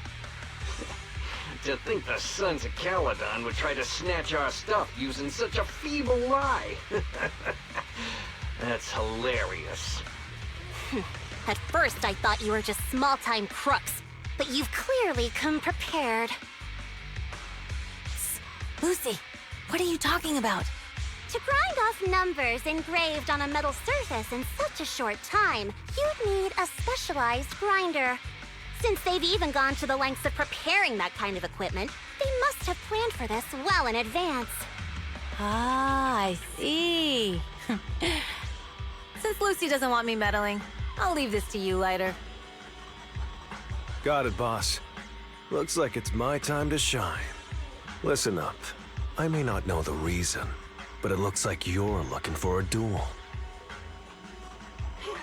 To think the Sons of Calydon would try to snatch our stuff using such a feeble lie. That's hilarious. At first, I thought you were just small-time crooks, but you've clearly come prepared. Lucy, what are you talking about? To grind off numbers engraved on a metal surface in such a short time, you'd need a specialized grinder. Since they've even gone to the lengths of preparing that kind of equipment, they must have planned for this well in advance. Ah, I see. Since Lucy doesn't want me meddling, I'll leave this to you, Lighter. Got it, boss. Looks like it's my time to shine. Listen up. I may not know the reason, but it looks like you're looking for a duel.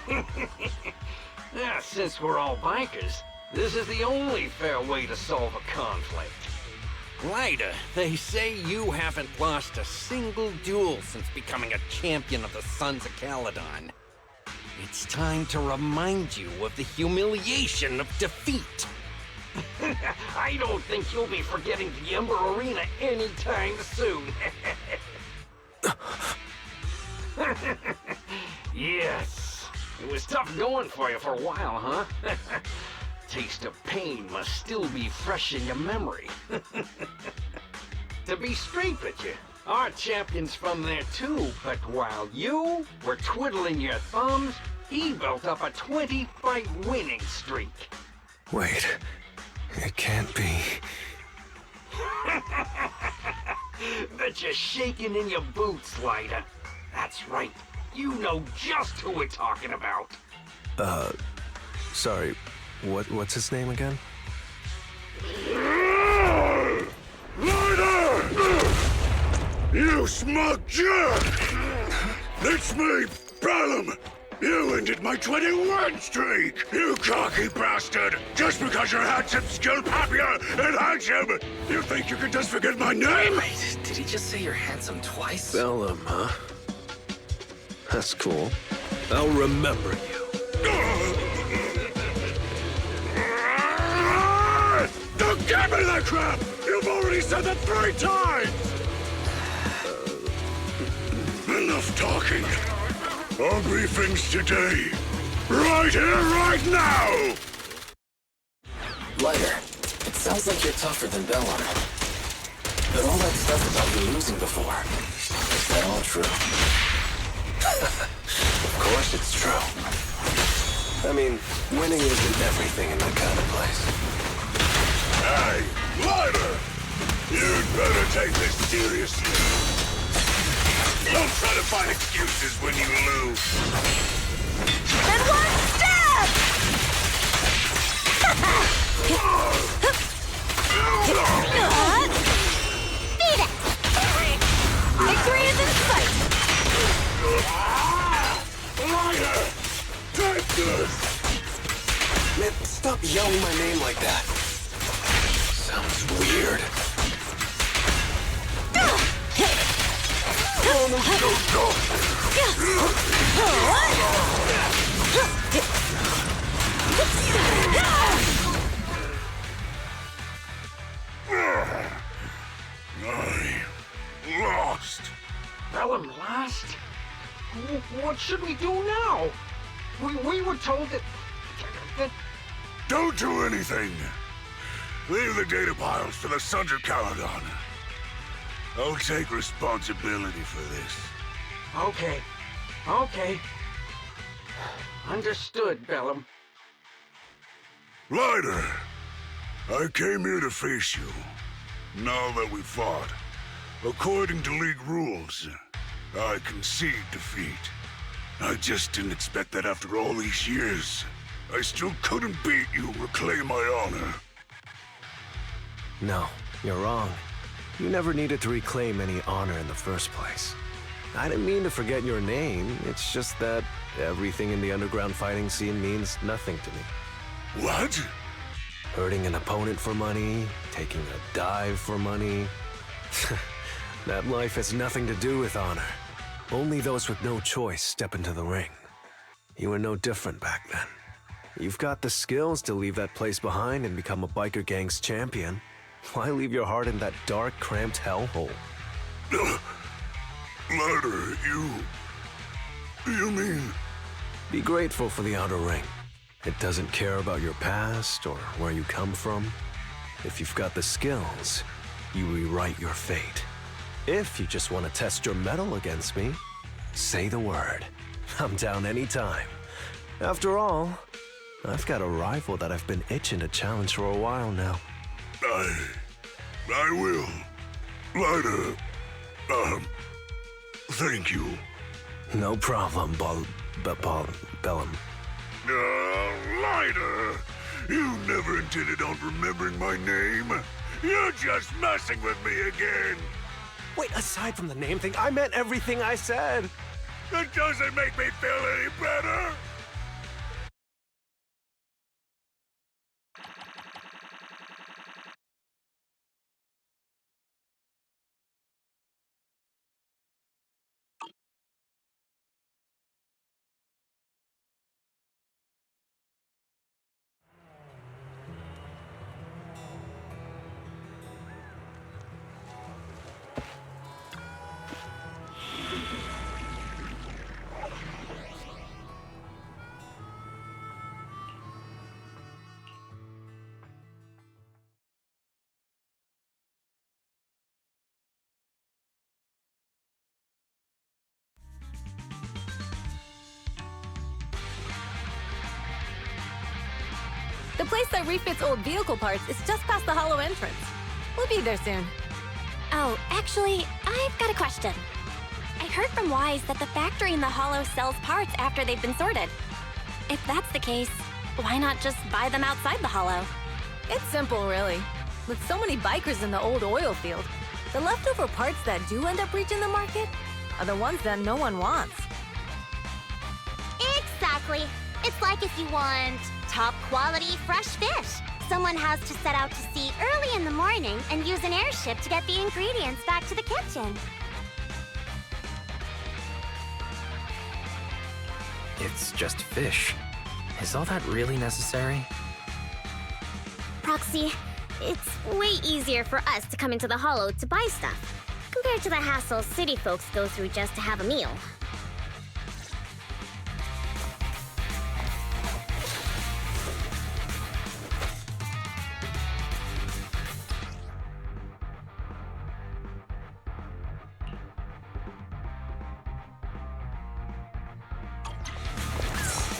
Yeah, since we're all bikers, this is the only fair way to solve a conflict. Lighter, they say you haven't lost a single duel since becoming a champion of the Sons of Calydon. It's time to remind you of the humiliation of defeat. I don't think you'll be forgetting the Ember Arena anytime soon. Yes, it was tough going for you for a while, huh? Taste of pain must still be fresh in your memory. To be straight with you, our champion's from there too, but while you were twiddling your thumbs, he built up a 20-fight winning streak. Wait, it can't be. Bet you're shaking in your boots, Lighter. That's right. You know just who we're talking about. Sorry, what's his name again? Lighter! You smug jerk! It's me, Perlman! You ended my 21 streak, you cocky bastard! Just because you're handsome, skilled, popular, and handsome, you think you can just forget my name? Wait, did he just say you're handsome twice? Bellum, huh? That's cool. I'll remember you. Don't give me that crap! You've already said that 3 times! Enough talking. Our briefings today. Right here, right now! Lighter, it sounds like you're tougher than Bellum. But all that stuff about you losing before, is that all true? Of course it's true. I mean, winning isn't everything in that kind of place. Hey, Lighter! You'd better take this seriously. Don't try to find excuses when you lose. And one step! Beat it! Victory is in sight! Lighter! Take this! Man, stop yelling my name like that. Sounds weird. I lost. Bellum lost? what should we do now? We were told that... Don't do anything! Leave the data piles to the Sons of Calydon. I'll take responsibility for this. Okay. Okay. Understood, Bellum. Lighter! I came here to face you. Now that we fought, according to League rules, I concede defeat. I just didn't expect that after all these years, I still couldn't beat you or claim my honor. No, you're wrong. You never needed to reclaim any honor in the first place. I didn't mean to forget your name, it's just that everything in the underground fighting scene means nothing to me. What? Hurting an opponent for money, taking a dive for money. That life has nothing to do with honor. Only those with no choice step into the ring. You were no different back then. You've got the skills to leave that place behind and become a biker gang's champion. Why leave your heart in that dark, cramped hellhole? Lighter, you mean... Be grateful for the outer ring. It doesn't care about your past or where you come from. If you've got the skills, you rewrite your fate. If you just want to test your mettle against me, say the word. I'm down anytime. After all, I've got a rival that I've been itching to challenge for a while now. I will. Lighter, thank you. No problem, Bellum. Lighter! You never intended on remembering my name. You're just messing with me again. Wait, aside from the name thing, I meant everything I said. It doesn't make me feel any better. The place that refits old vehicle parts is just past the hollow entrance. We'll be there soon. Oh, actually, I've got a question. I heard from Wise that the factory in the hollow sells parts after they've been sorted. If that's the case, why not just buy them outside the hollow? It's simple, really. With so many bikers in the old oil field, the leftover parts that do end up reaching the market are the ones that no one wants. Exactly. It's like if you want top quality fresh fish. Someone has to set out to sea early in the morning and use an airship to get the ingredients back to the kitchen. It's just fish. Is all that really necessary? Proxy, it's way easier for us to come into the Hollow to buy stuff, compared to the hassle city folks go through just to have a meal.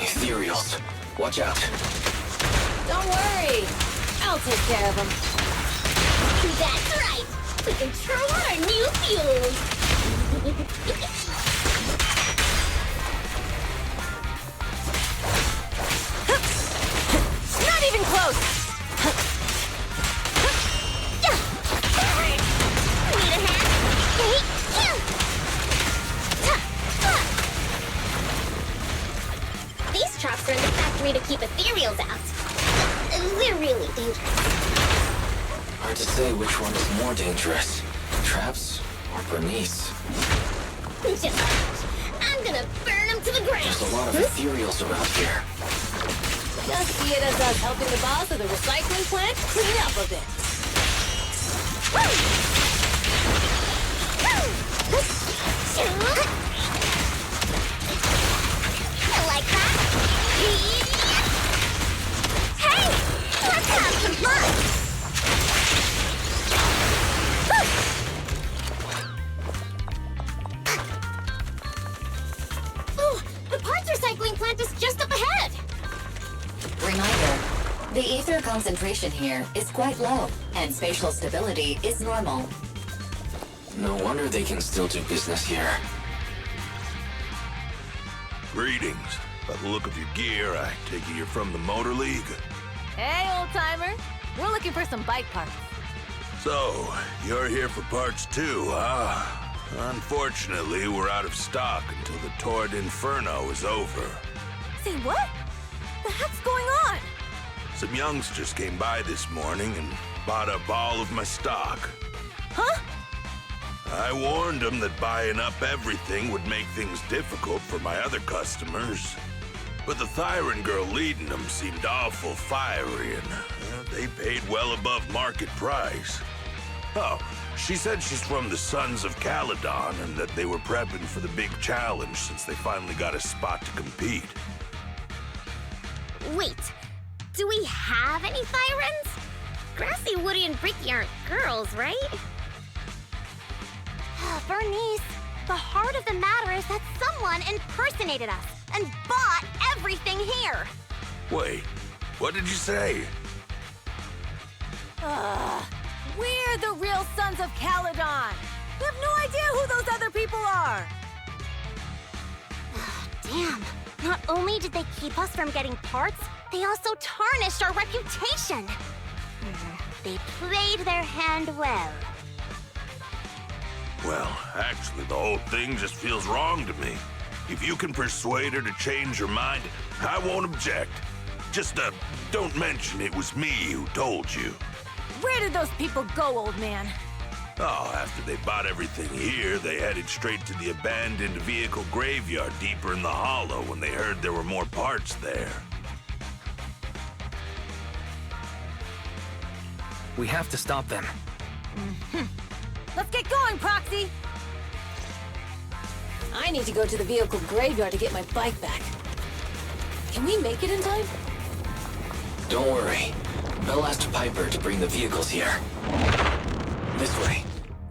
Ethereals. Watch out. Don't worry. I'll take care of them. That's right! We can turn on our new fuels! Not even close! Need a hand? These traps are in the factory to keep ethereals out. They're really dangerous. Hard to say which one is more dangerous. Traps or Bernice? Just I'm gonna burn them to the ground. There's a lot of ethereals around here. Just see it as us helping the boss of the recycling plant clean up a bit. like that? Hey! Let's have some fun! Oh, the parts recycling plant is just up ahead! Reminder, the ether concentration here is quite low, and spatial stability is normal. No wonder they can still do business here. Greetings. By the look of your gear, I take it you're from the Motor League. Hey, old-timer. We're looking for some bike parts. So, you're here for parts too, huh? Unfortunately, we're out of stock until the Tord Inferno is over. Say what? The heck's going on? Some youngsters came by this morning and bought up all of my stock. Huh? I warned them that buying up everything would make things difficult for my other customers. But the Thyron girl leading them seemed awful fiery, and they paid well above market price. Oh, she said she's from the Sons of Calydon and that they were prepping for the big challenge since they finally got a spot to compete. Wait, do we have any Thyrans? Grassy, Woody, and Bricky aren't girls, right? Bernice, the heart of the matter is that someone impersonated us and bought everything here. Wait, what did you say? We're the real Sons of Calydon. We have no idea who those other people are. Damn. Not only did they keep us from getting parts, they also tarnished our reputation. They played their hand well. Well, actually, the whole thing just feels wrong to me. If you can persuade her to change her mind, I won't object. Just, don't mention it was me who told you. Where did those people go, old man? Oh, after they bought everything here, they headed straight to the abandoned vehicle graveyard deeper in the hollow when they heard there were more parts there. We have to stop them. Let's get going, Proxy! I need to go to the vehicle graveyard to get my bike back. Can we make it in time? Don't worry. Bell asked Piper to bring the vehicles here. This way.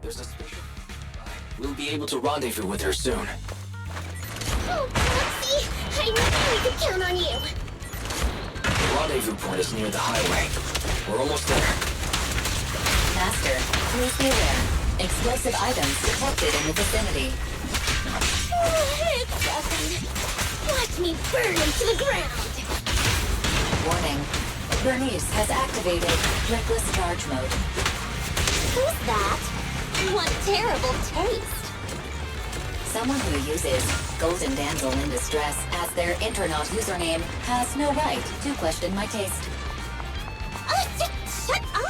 There's a special... We'll be able to rendezvous with her soon. Oh, Proxy! I knew we could count on you! The rendezvous point is near the highway. We're almost there. Master, please be aware. Explosive items detected in the vicinity. It's nothing. Watch me burn them to the ground! Warning. Bernice has activated reckless charge mode. Who's that? What terrible taste! Someone who uses Golden Damsel in Distress as their Internet username has no right to question my taste. Shut up!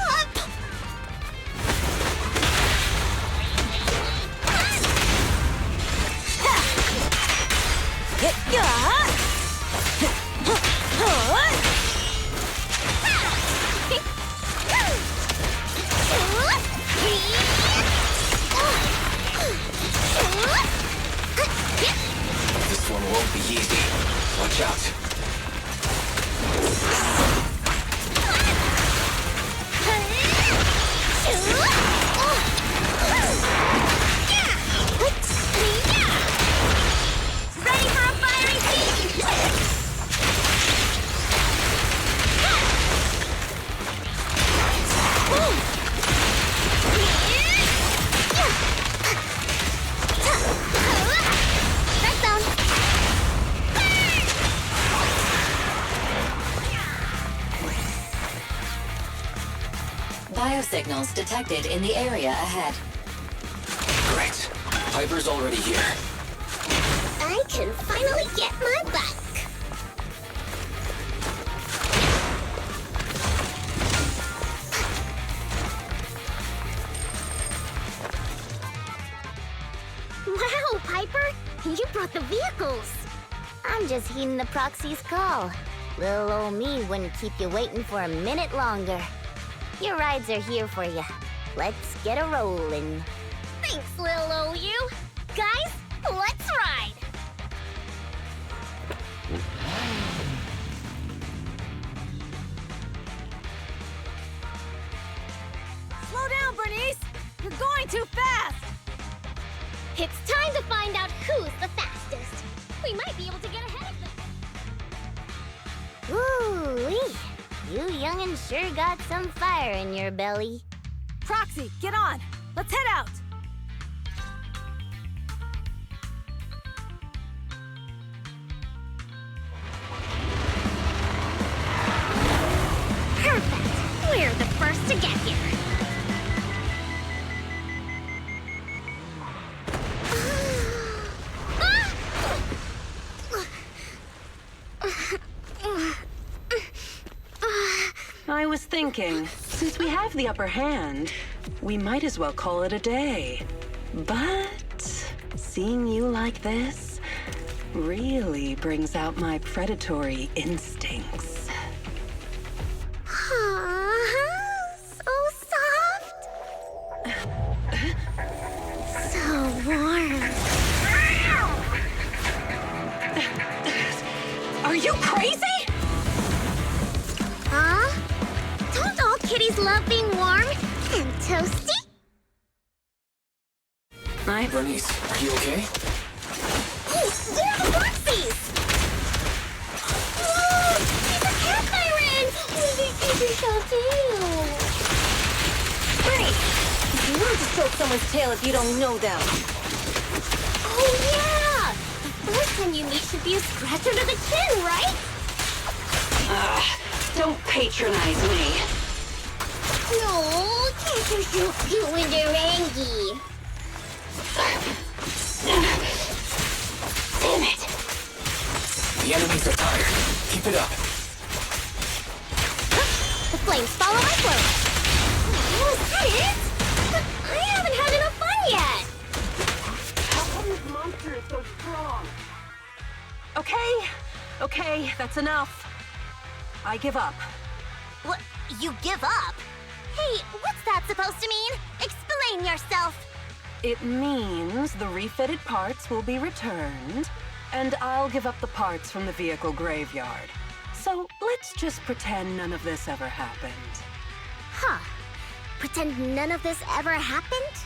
This one won't be easy. Watch out. Ready for a fiery feast? Biosignals detected in the area ahead. Great. Piper's already here. I can finally get my bike. Wow, Piper! You brought the vehicles! I'm just heeding the proxy's call. Little old me wouldn't keep you waiting for a minute longer. Your rides are here for you. Let's get a rollin'. Thanks, little OU. Guys, let's ride! We might be able to get ahead of them. Ooh-wee. You young'uns sure got some fire in your belly. Proxy, get on! Let's head out! Perfect! We're the first to get here. I was thinking, since we have the upper hand, we might as well call it a day. But seeing you like this really brings out my predatory instincts. So soft. So warm. Are you crazy? Huh? Don't all kitties love being warm and toasty? Bernice, are you okay? Hey, they're the Foxies! Whoa! He's a cat siren! He's so too! Bernie! You want to stroke someone's tail if you don't know them. Oh yeah! The first time you meet should be a scratch under the chin, right? Don't patronize me. No, cats are so cute when they're angry. Damn it! The enemies are tired. Keep it up. The flames follow my flow. Oh, is that it? But I haven't had enough fun yet. How come this monster is so strong? Okay, that's enough. I give up. What? You give up? Hey, what's that supposed to mean? Explain yourself. It means the refitted parts will be returned, and I'll give up the parts from the vehicle graveyard. So let's just pretend none of this ever happened. Huh. Pretend none of this ever happened?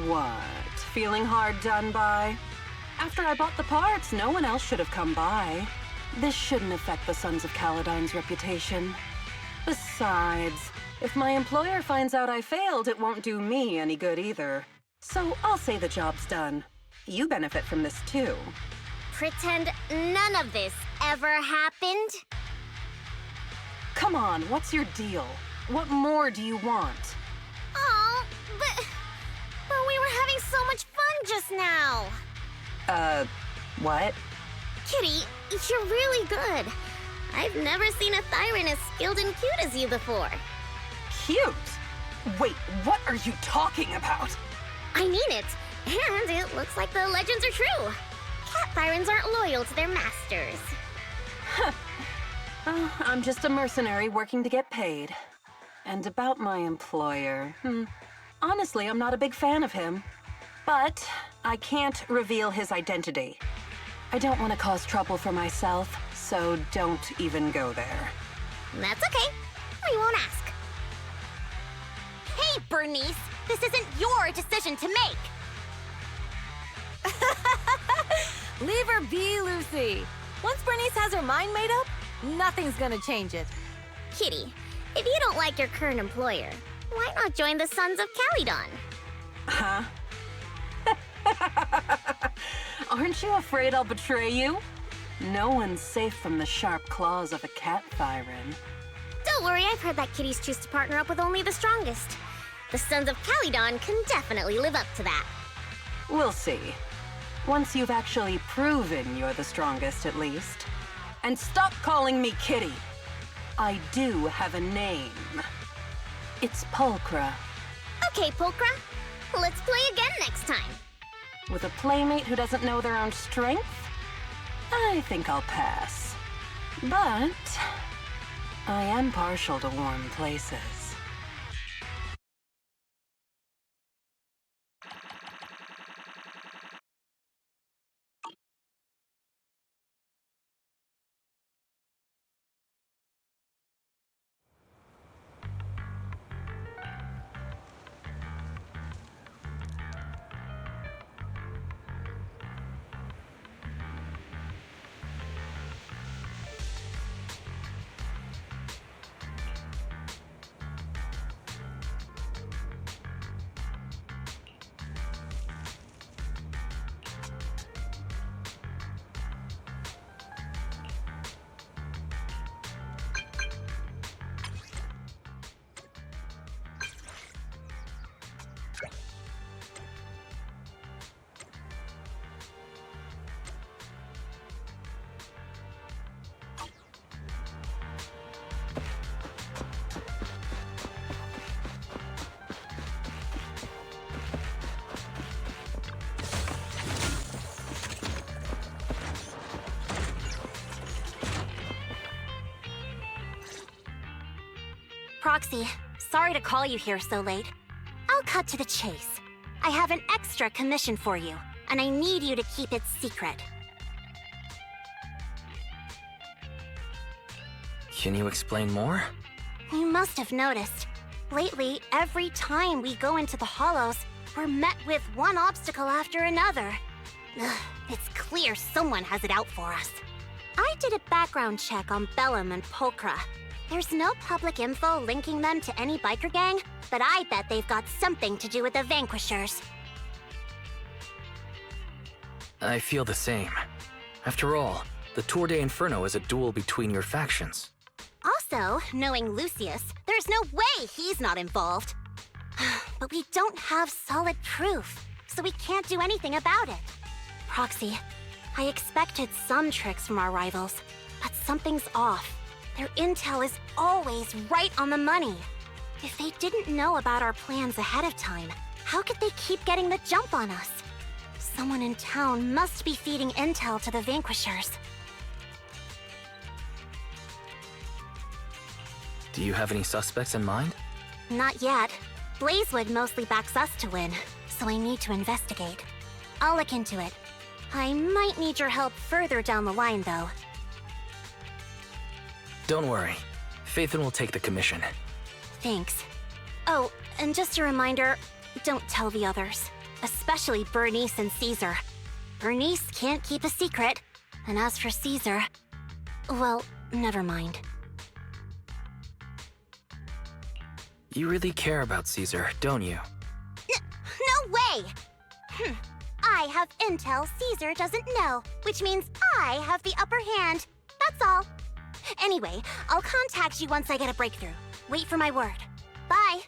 What? Feeling hard done by? After I bought the parts, no one else should have come by. This shouldn't affect the Sons of Calydon's reputation. Besides, if my employer finds out I failed, it won't do me any good either. So I'll say the job's done. You benefit from this too. Pretend none of this ever happened? Come on, what's your deal? What more do you want? Oh, but we were having so much fun just now. What? Kitty, you're really good. I've never seen a Thyran as skilled and cute as you before. Cute? Wait, what are you talking about? I mean it. And it looks like the legends are true. Cat Thyrans aren't loyal to their masters. Well, I'm just a mercenary working to get paid. And about my employer, honestly, I'm not a big fan of him. But I can't reveal his identity. I don't want to cause trouble for myself, so don't even go there. That's okay. We won't ask. Hey, Bernice! This isn't your decision to make! Leave her be, Lucy. Once Bernice has her mind made up, nothing's gonna change it. Kitty, if you don't like your current employer, why not join the Sons of Calydon? Huh? Aren't you afraid I'll betray you? No one's safe from the sharp claws of a cat Thyran. Don't worry, I've heard that kitties choose to partner up with only the strongest. The Sons of Calydon can definitely live up to that. We'll see. Once you've actually proven you're the strongest, at least. And stop calling me Kitty. I do have a name. It's Pulchra. Okay, Pulchra. Let's play again next time. With a playmate who doesn't know their own strength? I think I'll pass. But I am partial to warm places. Proxy, sorry to call you here so late. I'll cut to the chase. I have an extra commission for you, and I need you to keep it secret. Can you explain more? You must have noticed. Lately, every time we go into the Hollows, we're met with one obstacle after another. Ugh, it's clear someone has it out for us. I did a background check on Bellum and Pulchra. There's no public info linking them to any biker gang, but I bet they've got something to do with the Vanquishers. I feel the same. After all, the Tour de Inferno is a duel between your factions. Also, knowing Lucius, there's no way he's not involved. But we don't have solid proof, so we can't do anything about it. Proxy, I expected some tricks from our rivals, but something's off. Their intel is always right on the money. If they didn't know about our plans ahead of time, how could they keep getting the jump on us? Someone in town must be feeding intel to the Vanquishers. Do you have any suspects in mind? Not yet. Blazewood mostly backs us to win, so I need to investigate. I'll look into it. I might need your help further down the line, though. Don't worry. Phaethon will take the commission. Thanks. Oh, and just a reminder, don't tell the others. Especially Bernice and Caesar. Bernice can't keep a secret, and as for Caesar, well, never mind. You really care about Caesar, don't you? No way! I have intel Caesar doesn't know, which means I have the upper hand. That's all. Anyway, I'll contact you once I get a breakthrough. Wait for my word. Bye!